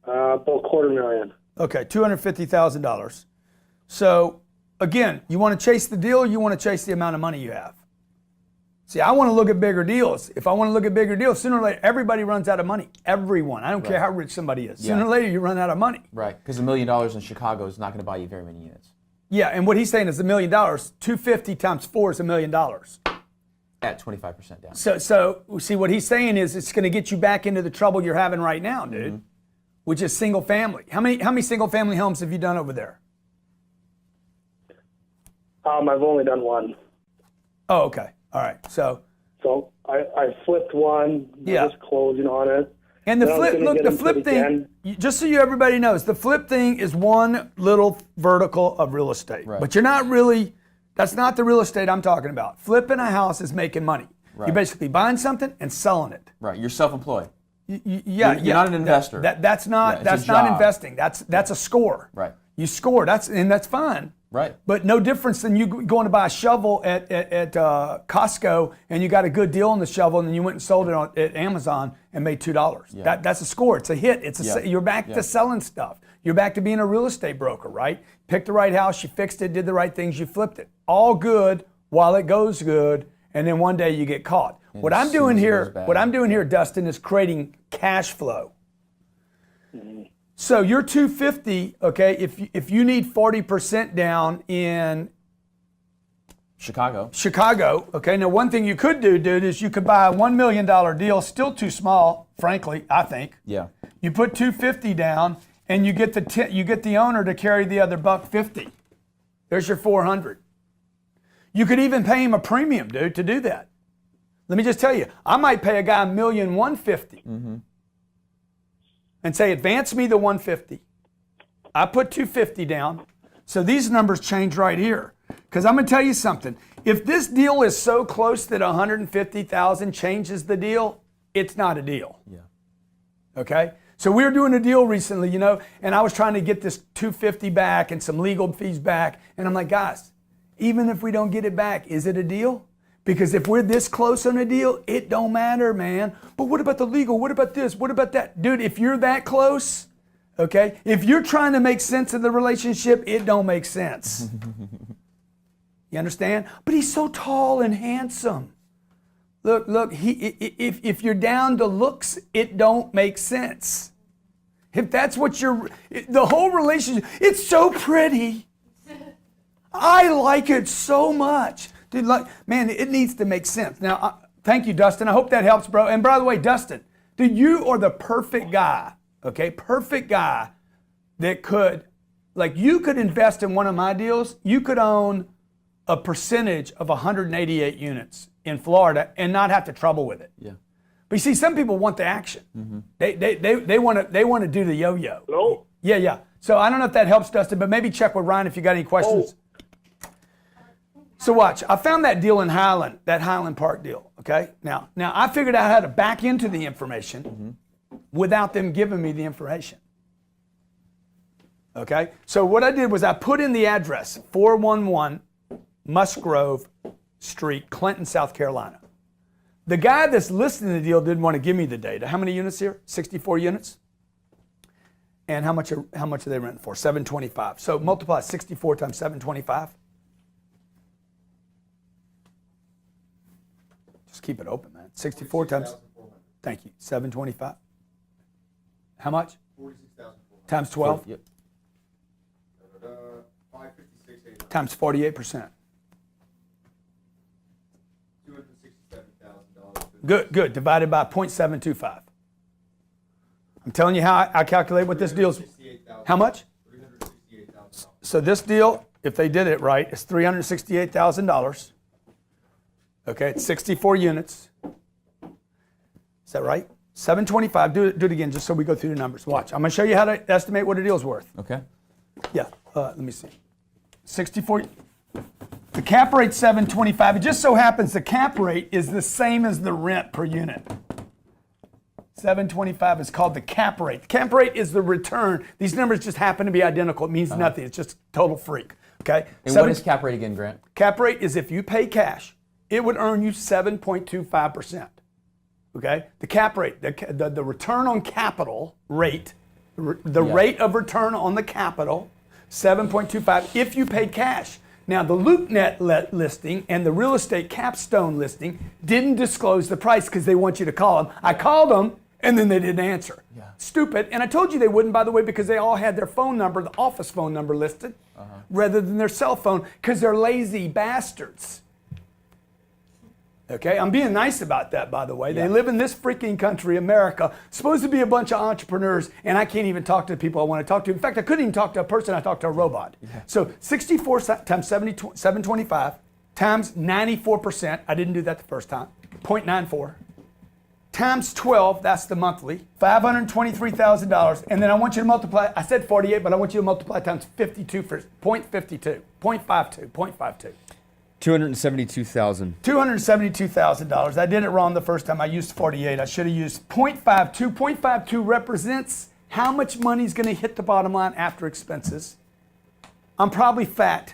About $250,000. Okay, $250,000. So, again, you want to chase the deal or you want to chase the amount of money you have? See, I want to look at bigger deals. If I want to look at bigger deals, sooner or later, everybody runs out of money. Everyone. I don't care how rich somebody is. Sooner or later, you run out of money. Right, because $1 million in Chicago is not going to buy you very many units. Yeah, and what he's saying is $1 million. 250 times 4 is $1 million. At 25% down. So see, what he's saying is it's going to get you back into the trouble you're having right now, dude, which is single family. How many single family homes have you done over there? I've only done one. Oh, okay. All right. So I flipped one. Yeah. Just closing on it. and the Then I was flip, gonna look, get the into flip it thing, again. just so everybody knows, the flip thing is one little vertical of real estate. Right. But you're not really, that's not the real estate I'm talking about. Flipping a house is making money. Right. You're basically buying something and selling it. Right. You're self-employed. Yeah, You're not an investor. That's not Yeah, it's a not job. investing. That's a score. Right. You score. That's fine. Right. But no difference than you going to buy a shovel at Costco and you got a good deal on the shovel and then you went and sold it at Amazon and made $2. Yeah. That's a score. It's a hit. You're back Yeah. to selling stuff. You're back to being a real estate broker, right? Picked the right house, you fixed it, did the right things, you flipped it. All good while it goes good, and then one day you get caught. What as I'm soon doing as it here, goes bad. what I'm doing here, Dustin, is creating cash flow. So you're 250, okay? If you need 40% down in Chicago. okay? Now one thing you could do, dude, is you could buy a $1 million deal, still too small, frankly, I think. Yeah. You put 250 down, and you get the owner to carry the other $150. There's your 400. You could even pay him a premium, dude, to do that. Let me just tell you, I might pay a guy $1,150,000. and say, advance me the 150. I put 250 down. So these numbers change right here. Because I'm going to tell you something. If this deal is so close that 150,000 changes the deal, it's not a deal. Yeah. Okay? So we were doing a deal recently, you know, and I was trying to get this 250 back and some legal fees back. And I'm like, guys, even if we don't get it back, is it a deal? Because if we're this close on a deal, it don't matter, man. But what about the legal? What about this? What about that? Dude, if you're that close, okay, if you're trying to make sense of the relationship, it don't make sense. You understand? But he's so tall and handsome. Look, if you're down to looks, it don't make sense. If that's what the whole relationship, it's so pretty. I like it so much. Dude, man, it needs to make sense. Now, thank you, Dustin. I hope that helps, bro. And by the way, Dustin, dude, you are the perfect guy, okay? Perfect guy that could, you could invest in one of my deals. You could own a percentage of 188 units in Florida and not have to trouble with it. Yeah. But you see, some people want the action. Mm-hmm. They want to do the yo-yo. Hello? Yeah. So I don't know if that helps, Dustin, but maybe check with Ryan if you got any questions. Oh. So watch, I found that deal in Highland, that Highland Park deal, okay? Now I figured out how to back into the information without them giving me the information. Okay? So what I did was I put in the address, 411 Musgrove Street, Clinton, South Carolina. The guy that's listing the deal didn't want to give me the data. How many units here? 64 units. And how much are they renting for? $725. So multiply 64 times 725. Just keep it open, man. 64 times. Thank you. 725. How much? 46,400. Times 12. Yep. 556,800. Times 48%. $267,000. Good. Divided by 0.725. I'm telling you how I calculate what this deal's. How much? $368,000. So this deal, if they did it right, is $368,000. Okay, it's 64 units. Is that right? 725. Do it again, just so we go through the numbers. Watch. I'm going to show you how to estimate what a deal's worth. Okay. Yeah. Let me see. 64. The cap rate's 725. It just so happens the cap rate is the same as the rent per unit. 725 is called the cap rate. The cap rate is the return. These numbers just happen to be identical. It means nothing. It's just total freak. Okay. And what is cap rate again, Grant? Cap rate is if you pay cash, it would earn you 7.25%. Okay? The cap rate, the return on capital rate, the rate of return on the capital, 7.25 if you paid cash. Now, the LoopNet listing and the real estate capstone listing didn't disclose the price because they want you to call them. I called them and then they didn't answer. Yeah. Stupid. And I told you they wouldn't, by the way, because they all had their phone number, the office phone number listed, rather than their cell phone, because they're lazy bastards. Okay, I'm being nice about that, by the way. They live in this freaking country, America, supposed to be a bunch of entrepreneurs, and I can't even talk to the people I want to talk to. In fact, I couldn't even talk to a person, I talked to a robot. Yeah. So 64 times 725 times 94%, I didn't do that the first time, 0.94, times 12, that's the monthly, $523,000, and then I want you to multiply, I said 48, but I want you to multiply times 52 for 0.52, 0.52. $272,000. $272,000. I did it wrong the first time. I used 48. I should have used 0.52. 0.52 represents how much money is going to hit the bottom line after expenses. I'm probably fat.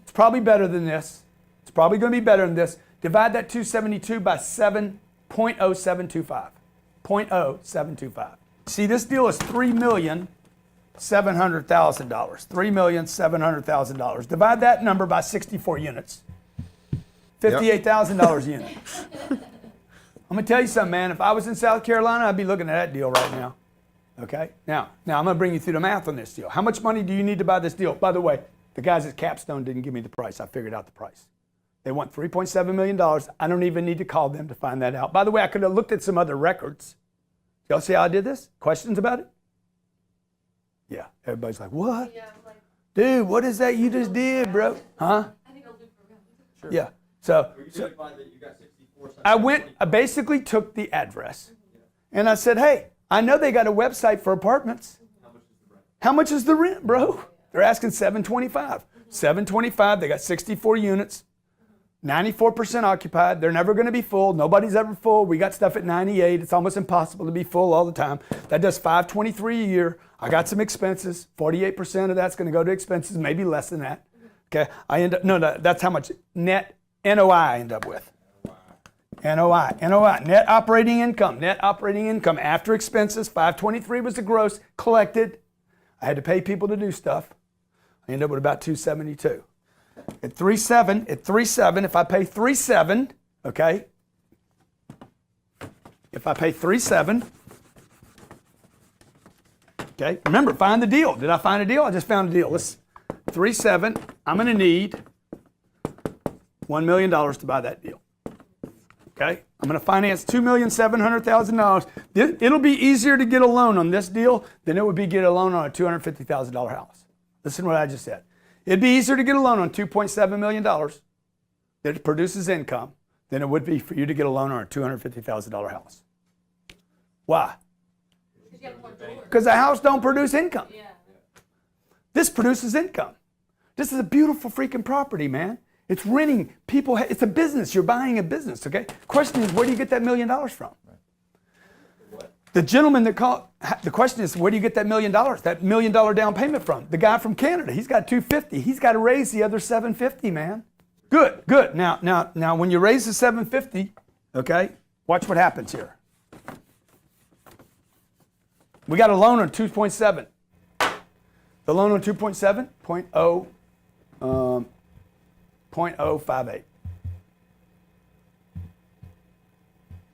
It's probably better than this. It's probably going to be better than this. Divide that 272 by 7.0725. 0.0725. See, this deal is $3,700,000. $3,700,000. Divide that number by 64 units. $58,000 a unit. I'm gonna tell you something, man. If I was in South Carolina, I'd be looking at that deal right now. Okay? Now I'm gonna bring you through the math on this deal. How much money do you need to buy this deal? By the way, the guys at Capstone didn't give me the price. I figured out the price. They want $3.7 million. I don't even need to call them to find that out. By the way, I could have looked at some other records. Y'all see how I did this? Questions about it? Yeah, everybody's like, what? Yeah, like, Dude, what is that you just did, bro? Huh? I think I'll loop around. Sure. Yeah. So I basically took the address and I said, hey, I know they got a website for apartments. How much is the rent, bro? They're asking $725. $725. They got 64 units, 94% occupied. They're never going to be full. Nobody's ever full. We got stuff at 98. It's almost impossible to be full all the time. That does $523 a year. I got some expenses. 48% of that's going to go to expenses, maybe less than that. Okay, I end up no, that's how much net NOI I end up with. NOI, net operating income after expenses. 523 was the gross collected. I had to pay people to do stuff. I end up with about 272. At 3.7, if I pay 3.7, okay. If I pay 3.7, okay. Remember, find the deal. Did I find a deal? I just found a deal. Let's 3.7. I'm going to need $1 million to buy that deal. Okay, I'm going to finance $2,700,000. It'll be easier to get a loan on this deal than it would be get a loan on a $250,000 house. Listen to what I just said. It'd be easier to get a loan on $2.7 million that produces income than it would be for you to get a loan on a $250,000 house. Why? Because the house don't produce income. This produces income. This is a beautiful freaking property, man. It's renting people. It's a business. You're buying a business, okay? Question is, where do you get that $1 million from? The gentleman that called, the question is, where do you get that $1 million, that $1 million down payment from? The guy from Canada, he's got $250. He's got to raise the other $750, man. Good. Now, when you raise the $750, okay, watch what happens here. We got a loan on 2.7. The loan on 2.7, 0.058.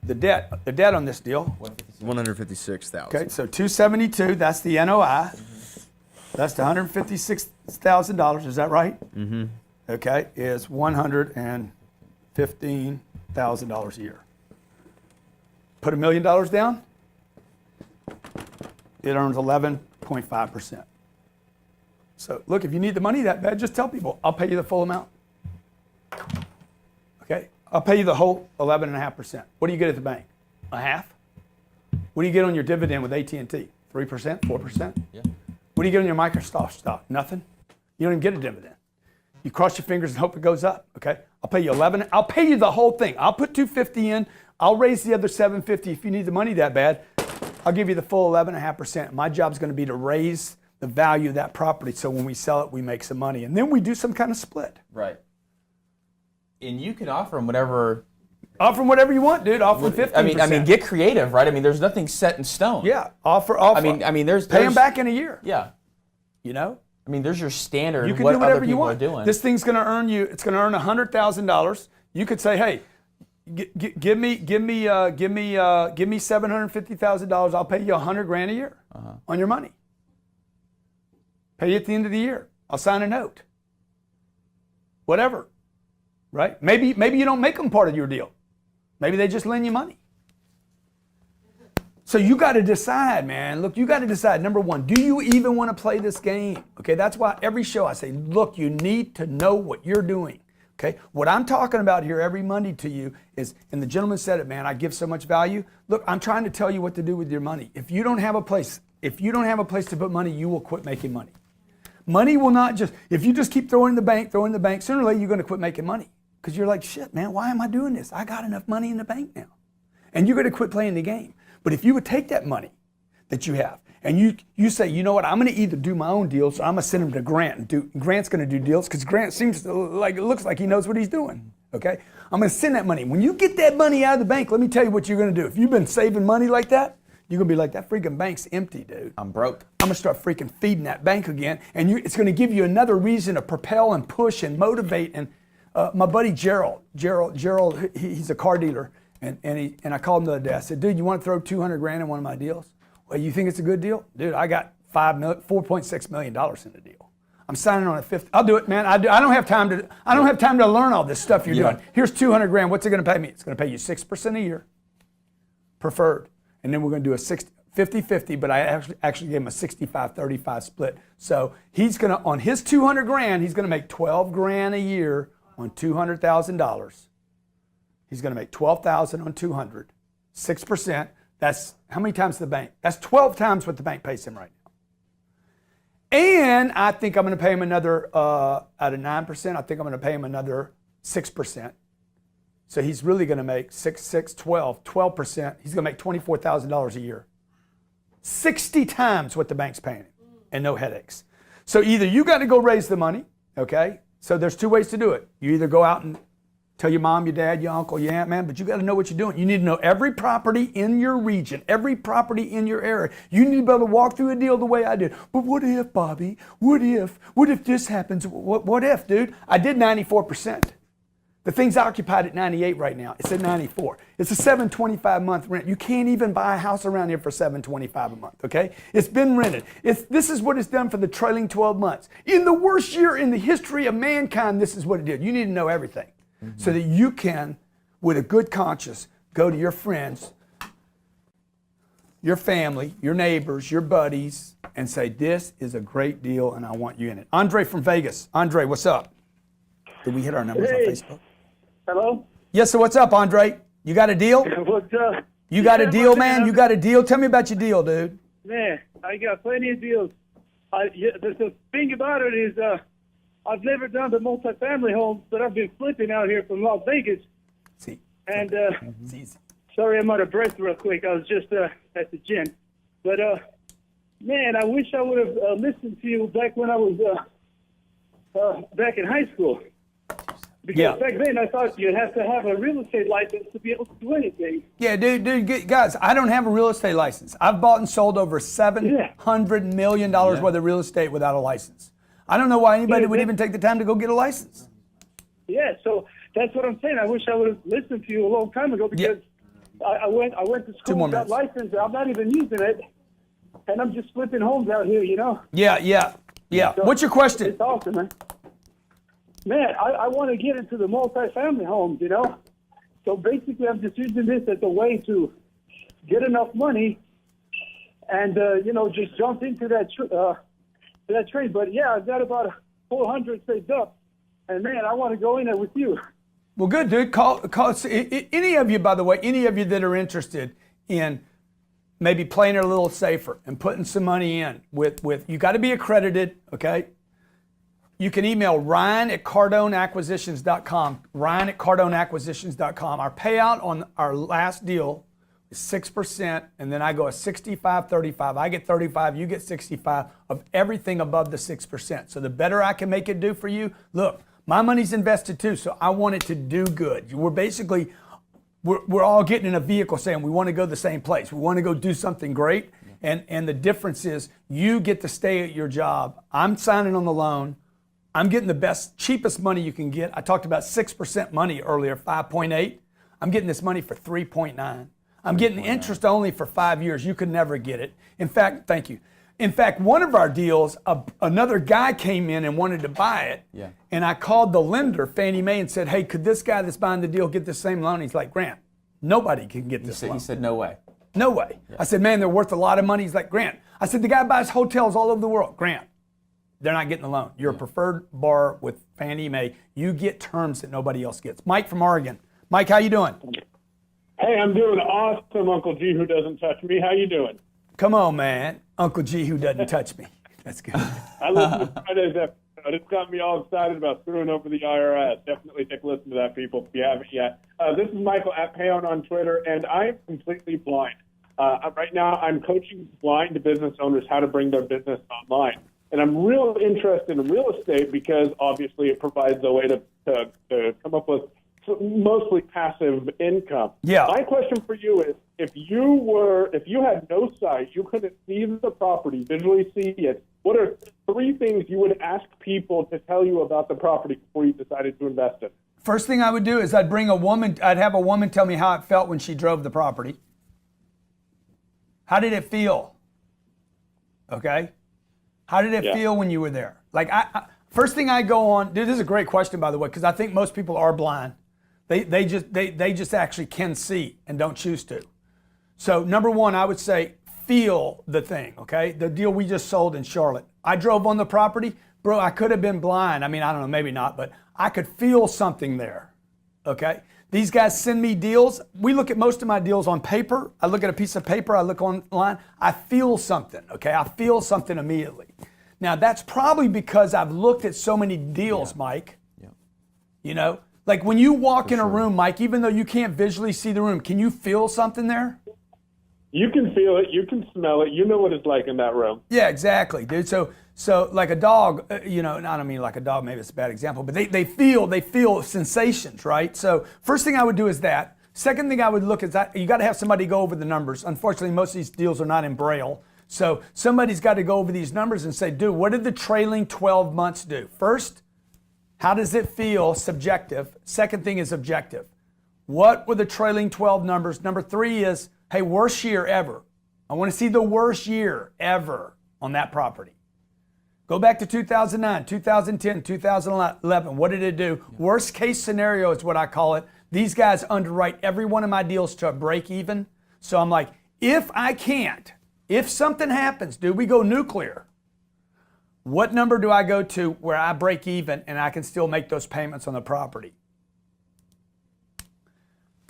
The debt on this deal. 156,000. Okay, so 272. That's the NOI. That's the $156,000. Is that right? Mm-hmm. Okay, is $115,000 a year. Put $1 million down. It earns 11.5%. So look, if you need the money that bad, just tell people, I'll pay you the full amount. Okay, I'll pay you the whole 11.5%. What do you get at the bank? A half? What do you get on your dividend with AT&T? 3%, 4%? Yeah. What do you get on your Microsoft stock? Nothing. You don't even get a dividend. You cross your fingers and hope it goes up. Okay, I'll pay you 11. I'll pay you the whole thing. I'll put 250 in. I'll raise the other 750 if you need the money that bad. I'll give you the full 11.5%. My job is going to be to raise the value of that property so when we sell it, we make some money. And then we do some kind of split. Right. And you can offer them whatever. Offer them whatever you want, dude. Offer them 15%. I mean, get creative, right? I mean, there's nothing set in stone. Yeah, offer. I mean, there's pay them back in a year. Yeah. You know. I mean, there's your standard. You can what do whatever other you people want. are doing. This thing's going to earn you. It's going to earn $100,000. You could say, hey, give me $750,000. I'll pay you $100,000 a year on your money. Pay you at the end of the year. I'll sign a note. Whatever. Right? Maybe you don't make them part of your deal. Maybe they just lend you money. So you got to decide, man. Look, you got to decide. Number one, do you even want to play this game? Okay, that's why every show I say, look, you need to know what you're doing. Okay, what I'm talking about here every Monday to you is, and the gentleman said it, man, I give so much value. Look, I'm trying to tell you what to do with your money. If you don't have a place to put money, you will quit making money. Money will not just, if you just keep throwing in the bank, sooner or later you're going to quit making money. Because you're like, shit, man, why am I doing this? I got enough money in the bank now. And you're going to quit playing the game. But if you would take that money that you have and you say, you know what, I'm going to either do my own deals or I'm going to send them to Grant. And Grant's going to do deals because Grant seems like, it looks like he knows what he's doing. Okay? I'm going to send that money. When you get that money out of the bank, let me tell you what you're going to do. If you've been saving money like that, you're going to be like, that freaking bank's empty, dude. I'm broke. I'm going to start freaking feeding that bank again. And it's going to give you another reason to propel and push and motivate. And my buddy Gerald, he's a car dealer. And I called him the other day. I said, dude, you want to throw $200,000 in one of my deals? Well, you think it's a good deal? Dude, I got $4.6 million in the deal. I'm signing on a fifth. I'll do it, man. I don't have time to learn all this stuff you're doing. Here's $200,000. What's it going to pay me? It's going to pay you 6% a year, preferred. And then we're going to do a 50-50, but I actually gave him a 65-35 split. So he's going to, on his $200,000, he's going to make $12,000 a year on $200,000. He's going to make $12,000 on 200, 6%, That's how many times the bank? That's 12 times what the bank pays him right now. And I think I'm going to pay him another, out of 9%, I think I'm going to pay him another 6%. So he's really going to make 12%. He's going to make $24,000 a year. 60 times what the bank's paying him, and no headaches. So either you got to go raise the money, okay? So there's two ways to do it. You either go out and tell your mom, your dad, your uncle, your aunt, man, but you got to know what you're doing. You need to know every property in your region, every property in your area. You need to be able to walk through a deal the way I did. But what if, Bobby? What if? What if this happens? What if, dude? I did 94%. The thing's occupied at 98 right now. It's at 94. It's a $725 month rent. You can't even buy a house around here for $725 a month, okay? It's been rented. This is what it's done for the trailing 12 months. In the worst year in the history of mankind, this is what it did. You need to know everything so that you can, with a good conscience, go to your friends, your family, your neighbors, your buddies, and say, this is a great deal and I want you in it. Andre from Vegas. Andre, what's up? Did we hit our numbers on Facebook? Hello? Yes, sir. What's up, Andre? You got a deal? What's up? You got a deal, man? You got a deal? Tell me about your deal, dude. Man, I got plenty of deals. The thing about it is I've never done the multifamily homes, but I've been flipping out here from Las Vegas. See. And It's easy. sorry I'm out of breath real quick. I was just at the gym. But, man, I wish I would have listened to you back when I was back in high school. Because back then I thought you'd have to have a real estate license to be able to do anything. Yeah, dude, guys, I don't have a real estate license. I've bought and sold over $700 million worth of real estate without a license. I don't know why anybody would even take the time to go get a license. Yeah, so that's what I'm saying. I wish I would have listened to you a long time ago because I went to school, got licensed. I'm not even using it, and I'm just flipping homes out here, you know? Yeah. So What's your question? It's awesome, man. Man, I want to get into the multifamily homes, you know? So basically, I'm just using this as a way to get enough money and, just jump into that trade. But, yeah, I've got about 400 saved up. And, man, I want to go in there with you. Well, good, dude. Call any of you, by the way, any of you that are interested in maybe playing it a little safer and putting some money in with you got to be accredited, okay? You can email Ryan@CardoneAcquisitions.com, Ryan@CardoneAcquisitions.com. Our payout on our last deal is 6%, and then I go a 65-35. I get 35, you get 65 of everything above the 6%. So the better I can make it do for you, look, my money's invested too, so I want it to do good. We're all getting in a vehicle saying we want to go the same place. We want to go do something great, and the difference is you get to stay at your job. I'm signing on the loan. I'm getting the best, cheapest money you can get. I talked about 6% money earlier, 5.8. I'm getting this money for 3.9. I'm getting interest only for 5 years. You could never get it. In fact, thank you. In fact, one of our deals, another guy came in and wanted to buy it. Yeah. And I called the lender, Fannie Mae, and said, hey, could this guy that's buying the deal get the same loan? He's like, Grant, nobody can get this loan. He said, no way. No way. Yeah. I said, man, they're worth a lot of money. He's like, Grant. I said, the guy buys hotels all over the world. Grant. They're not getting the loan. You're a preferred borrower with Fannie Mae. You get terms that nobody else gets. Mike from Oregon. Mike, how you doing? Hey, I'm doing awesome, Uncle G, who doesn't touch me. How you doing? Come on, man. Uncle G, who doesn't touch me. That's good. I listened to Friday's episode. It's got me all excited about screwing over the IRS. Definitely take a listen to that, people, if you haven't yet. This is Michael at Payon on Twitter, and I'm completely blind. Right now, I'm coaching blind business owners how to bring their business online. And I'm real interested in real estate because obviously it provides a way to come up with mostly passive income. Yeah. My question for you is, if you had no sight, you couldn't see the property, visually see it, what are 3 things you would ask people to tell you about the property before you decided to invest in it? First thing I would do is I'd have a woman tell me how it felt when she drove the property. How did it feel? Okay? How did it feel when you were there? Like, first thing I go on, dude, this is a great question, by the way, because I think most people are blind. They just actually can see and don't choose to. So number one, I would say feel the thing, okay? The deal we just sold in Charlotte. I drove on the property. Bro, I could have been blind. I mean, I don't know, maybe not, but I could feel something there, okay? These guys send me deals. We look at most of my deals on paper. I look at a piece of paper. I look online. I feel something, okay? I feel something immediately. Now, that's probably because I've looked at so many deals, Mike. Yeah. You know? Like when you walk in a room, Mike, even though you can't visually see the room, can you feel something there? You can feel it. You can smell it. You know what it's like in that room. Yeah, exactly, dude. So like a dog, you know, I don't mean like a dog, maybe it's a bad example, but they feel sensations, right? So first thing I would do is that. Second thing I would look is that you got to have somebody go over the numbers. Unfortunately, most of these deals are not in Braille. So somebody's got to go over these numbers and say, dude, what did the trailing 12 months do? First, how does it feel? Subjective. Second thing is objective. What were the trailing 12 numbers? Number 3 is, hey, worst year ever. I want to see the worst year ever on that property. Go back to 2009, 2010, 2011. What did it do? Worst case scenario is what I call it. These guys underwrite every one of my deals to a break even. So I'm like, if I can't, if something happens, dude, we go nuclear. What number do I go to where I break even and I can still make those payments on the property?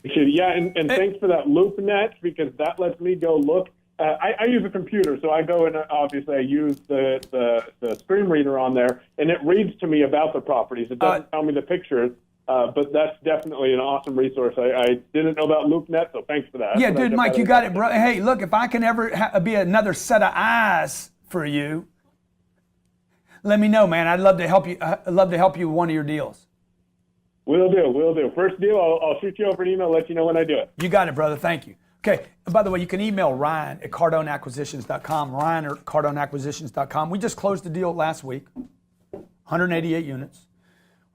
Yeah, and thanks for that LoopNet, because that lets me go look. I use a computer, so I go and obviously I use the screen reader on there, and it reads to me about the properties. It doesn't tell me the pictures, but that's definitely an awesome resource. I didn't know about LoopNet, so thanks for that. Yeah, dude, Mike, you got it, bro. Hey, look, if I can ever be another set of eyes for you, let me know, man. I'd love to help you. I'd love to help you with one of your deals. Will do. First deal, I'll shoot you over an email, let you know when I do it. You got it, brother. Thank you. Okay. And by the way, you can email Ryan at cardoneacquisitions.com. Ryan at cardoneacquisitions.com. We just closed the deal last week. 188 units.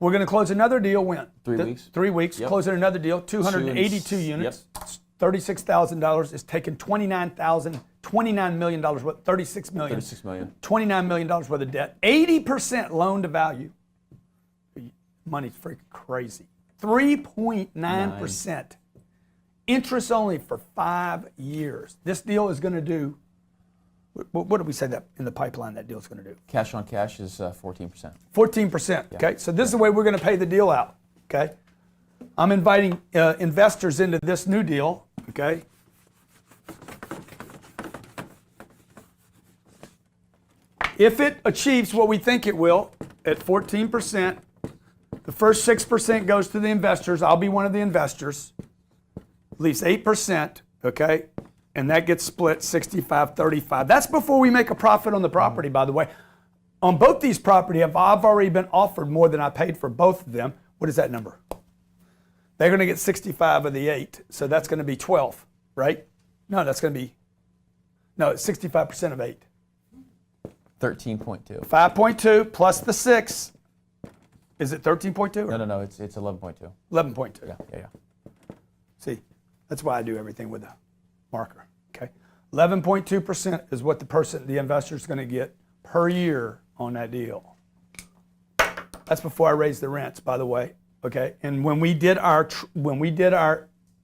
We're going to close another deal when? 3 weeks. 3 weeks. Yep. Closing another deal. 282 units. Yep. $36,000. It's taken $29 million worth, $36 million. $36 million. $29 million worth of debt. 80% loan to value. Money's freaking crazy. 3.9%. Interest only for 5 years. This deal is going to do, what did we say that in the pipeline that deal is going to do? Cash on cash is 14%. 14%. Okay, so this is the way we're going to pay the deal out. Okay, I'm inviting investors into this new deal. Okay. If it achieves what we think it will at 14%, the first 6% goes to the investors. I'll be one of the investors. At least 8%, okay? And that gets split 65-35. That's before we make a profit on the property, by the way. On both these properties, I've already been offered more than I paid for both of them. What is that number? They're going to get 65 of the 8, so that's going to be 12, right? No, that's going to be, no, it's 65% of 8. 13.2. 5.2 plus the 6. Is it 13.2? No, it's 11.2. 11.2. Yeah. See, that's why I do everything with a marker, okay? 11.2% is what the investor is going to get per year on that deal. That's before I raise the rents, by the way, okay? And when we did our,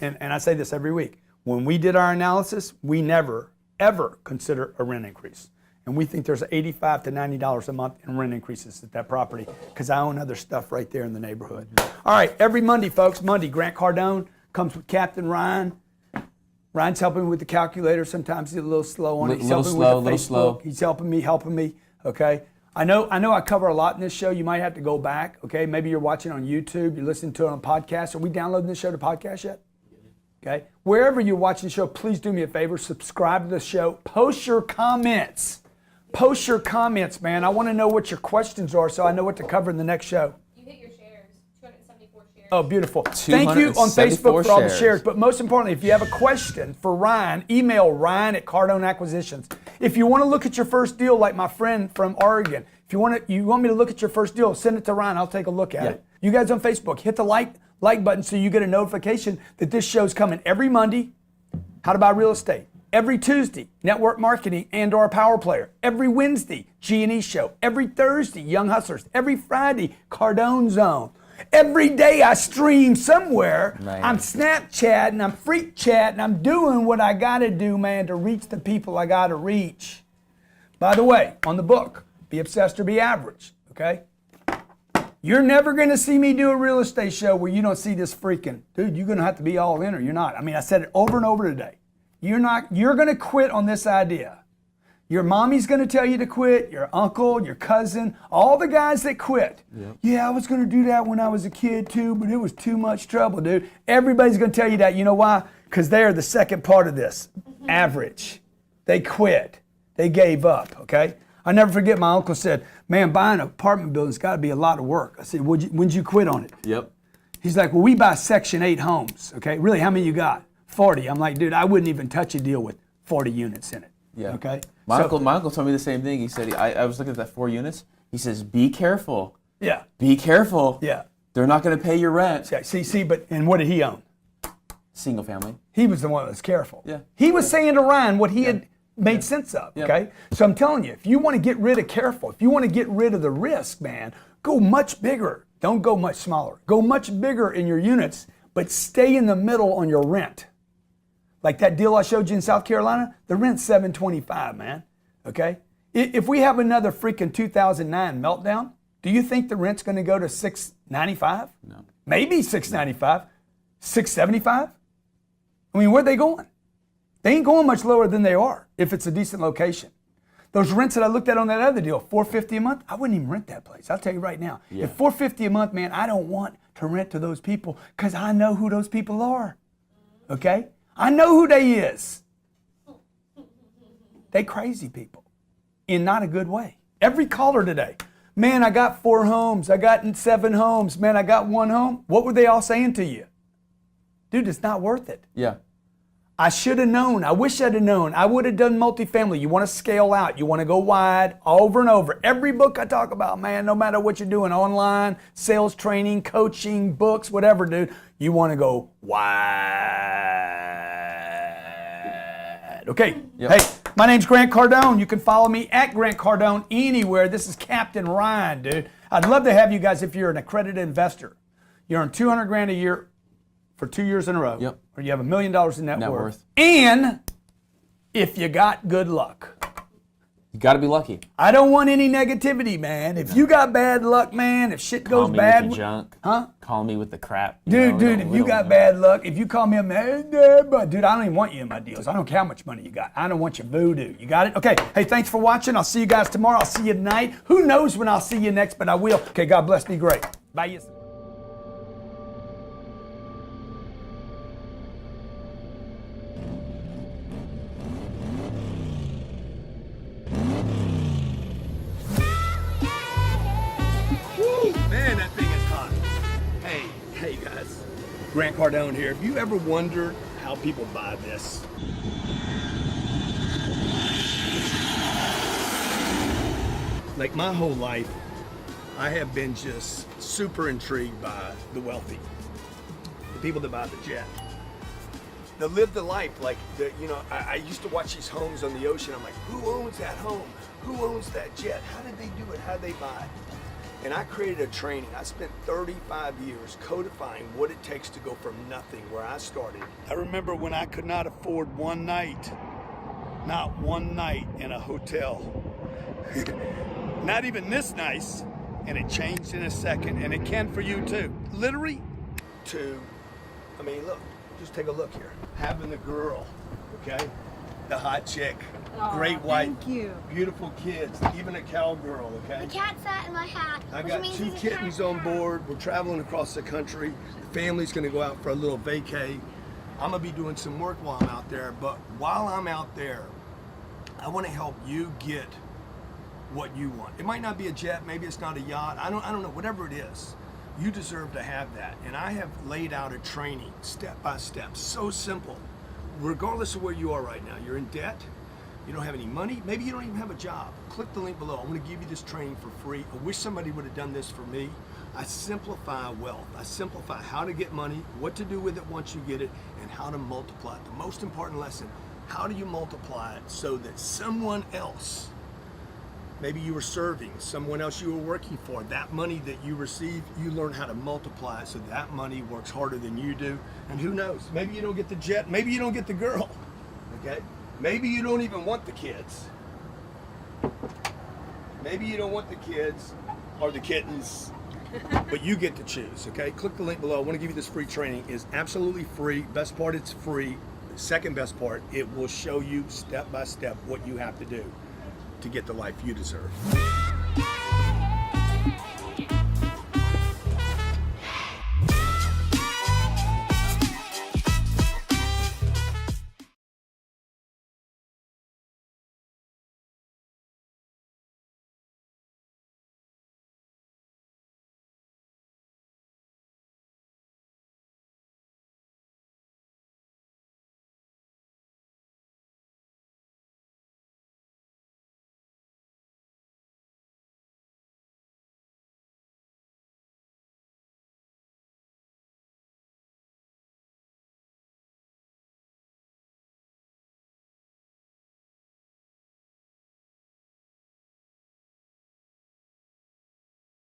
and I say this every week, when we did our analysis, we never, ever consider a rent increase. And we think there's $85 to $90 a month in rent increases at that property because I own other stuff right there in the neighborhood. All right, every Monday, folks, Grant Cardone comes with Captain Ryan. Ryan's helping me with the calculator. Sometimes he's a little slow on it. He's helping me with the Facebook. He's helping me, okay? I know I cover a lot in this show. You might have to go back, okay? Maybe you're watching on YouTube, you're listening to it on podcast. Are we downloading this show to podcast yet? Okay? Wherever you're watching the show, please do me a favor, subscribe to the show, post your comments. Post your comments, man. I want to know what your questions are so I know what to cover in the next show. You hit your shares, 274 shares. Oh, beautiful. Thank you on Facebook for all the shares. But most importantly, if you have a question for Ryan, email Ryan at Cardone Acquisitions. If you want to look at your first deal like my friend from Oregon, if you want me to look at your first deal, send it to Ryan. I'll take a look at it. You guys on Facebook, hit the like button so you get a notification that this show's coming every Monday. How to Buy Real Estate. Every Tuesday, Network Marketing and/or Power Player. Every Wednesday, G&E Show. Every Thursday, Young Hustlers. Every Friday, Cardone Zone. Every day I stream somewhere. Man. I'm Snapchatting, I'm freak chatting, I'm doing what I gotta do, man, to reach the people I gotta reach. By the way, on the book, Be Obsessed or Be Average, okay? You're never going to see me do a real estate show where you don't see this freaking, dude, you're going to have to be all in or you're not. I mean, I said it over and over today. You're going to quit on this idea. Your mommy's going to tell you to quit, your uncle, your cousin, all the guys that quit. Yep. Yeah, I was going to do that when I was a kid too, but it was too much trouble, dude. Everybody's going to tell you that. You know why? Because they're the second part of this. Average. They quit. They gave up, okay? I never forget my uncle said, man, buying an apartment building's got to be a lot of work. I said, when'd you quit on it? Yep. He's like, well, we buy Section 8 homes, okay? Really, how many you got? 40. I'm like, dude, I wouldn't even touch a deal with 40 units in it. Yeah. Okay. My uncle told me the same thing. He said, I was looking at that 4 units. He says, be careful. Yeah. Be careful. Yeah. They're not going to pay your rent. Yeah. See, and what did he own? Single family. He was the one that was careful. Yeah. He was saying to Ryan what he had made sense of. Yeah. Okay. So I'm telling you, if you want to get rid of careful, if you want to get rid of the risk, man, go much bigger. Don't go much smaller. Go much bigger in your units, but stay in the middle on your rent. Like that deal I showed you in South Carolina, the rent's $725, man. Okay? If we have another freaking 2009 meltdown, do you think the rent's going to go to $695? No. Maybe $695, $675? I mean, where are they going? They ain't going much lower than they are if it's a decent location. Those rents that I looked at on that other deal, $450 a month, I wouldn't even rent that place. I'll tell you right now. Yeah. If $450 a month, man, I don't want to rent to those people because I know who those people are. Okay? I know who they is. They crazy people in not a good way. Every caller today, man, I got 4 homes. I got 7 homes. Man, I got 1 home. What were they all saying to you? Dude, it's not worth it. Yeah. I should have known. I wish I'd have known. I would have done multifamily. You want to scale out. You want to go wide over and over. Every book I talk about, man, no matter what you're doing, online, sales training, coaching, books, whatever, dude, you want to go wide. Okay. Yep. Hey, my name's Grant Cardone. You can follow me at Grant Cardone anywhere. This is Captain Ryan, dude. I'd love to have you guys if you're an accredited investor. You earn $200,000 a year for 2 years in a row. Yep. Or you have $1 million in net Net worth. worth. And if you got good luck. You got to be lucky. I don't want any negativity, man. If you got bad luck, man, if shit Call goes me bad. with the junk. Huh? Call me with the crap. Dude, if you got bad luck, if you call me a man, but dude, I don't even want you in my deals. I don't care how much money you got. I don't want your voodoo. You got it? Okay. Hey, thanks for watching. I'll see you guys tomorrow. I'll see you tonight. Who knows when I'll see you next, but I will. Okay, God bless. Be great. Bye. Yes. Man, that thing is hot. Hey guys. Grant Cardone here. Have you ever wondered how people buy this? Like my whole life, I have been just super intrigued by the wealthy. The people that buy the jet. That live the life like, I used to watch these homes on the ocean. I'm like, who owns that home? Who owns that jet? How did they do it? How did they buy it? And I created a training. I spent 35 years codifying what it takes to go from nothing where I started. I remember when I could not afford one night, not one night in a hotel. Not even this nice, and it changed in a second, and it can for you too. Literally, look, just take a look here. Having the girl, okay? The hot chick, great wife, Thank you. beautiful kids, even a cowgirl, okay? The cat sat in my hat. I which got means 2 he's a kittens cat on now. board. We're traveling across the country. The family's gonna go out for a little vacay. I'm gonna be doing some work while I'm out there, but while I'm out there, I wanna help you get what you want. It might not be a jet, maybe it's not a yacht, I don't know, whatever it is. You deserve to have that. And I have laid out a training step by step, so simple. Regardless of where you are right now, you're in debt, you don't have any money, maybe you don't even have a job. Click the link below. I'm gonna give you this training for free. I wish somebody would have done this for me. I simplify wealth. I simplify how to get money, what to do with it once you get it, and how to multiply it. The most important lesson, how do you multiply it so that someone else, maybe you were serving, someone else you were working for, that money that you receive, you learn how to multiply it so that money works harder than you do. And who knows, maybe you don't get the jet, maybe you don't get the girl, okay? Maybe you don't even want the kids. Maybe you don't want the kids or the kittens. But you get to choose, okay? Click the link below. I want to give you this free training. It's absolutely free. Best part, it's free. Second best part, it will show you step by step what you have to do to get the life you deserve.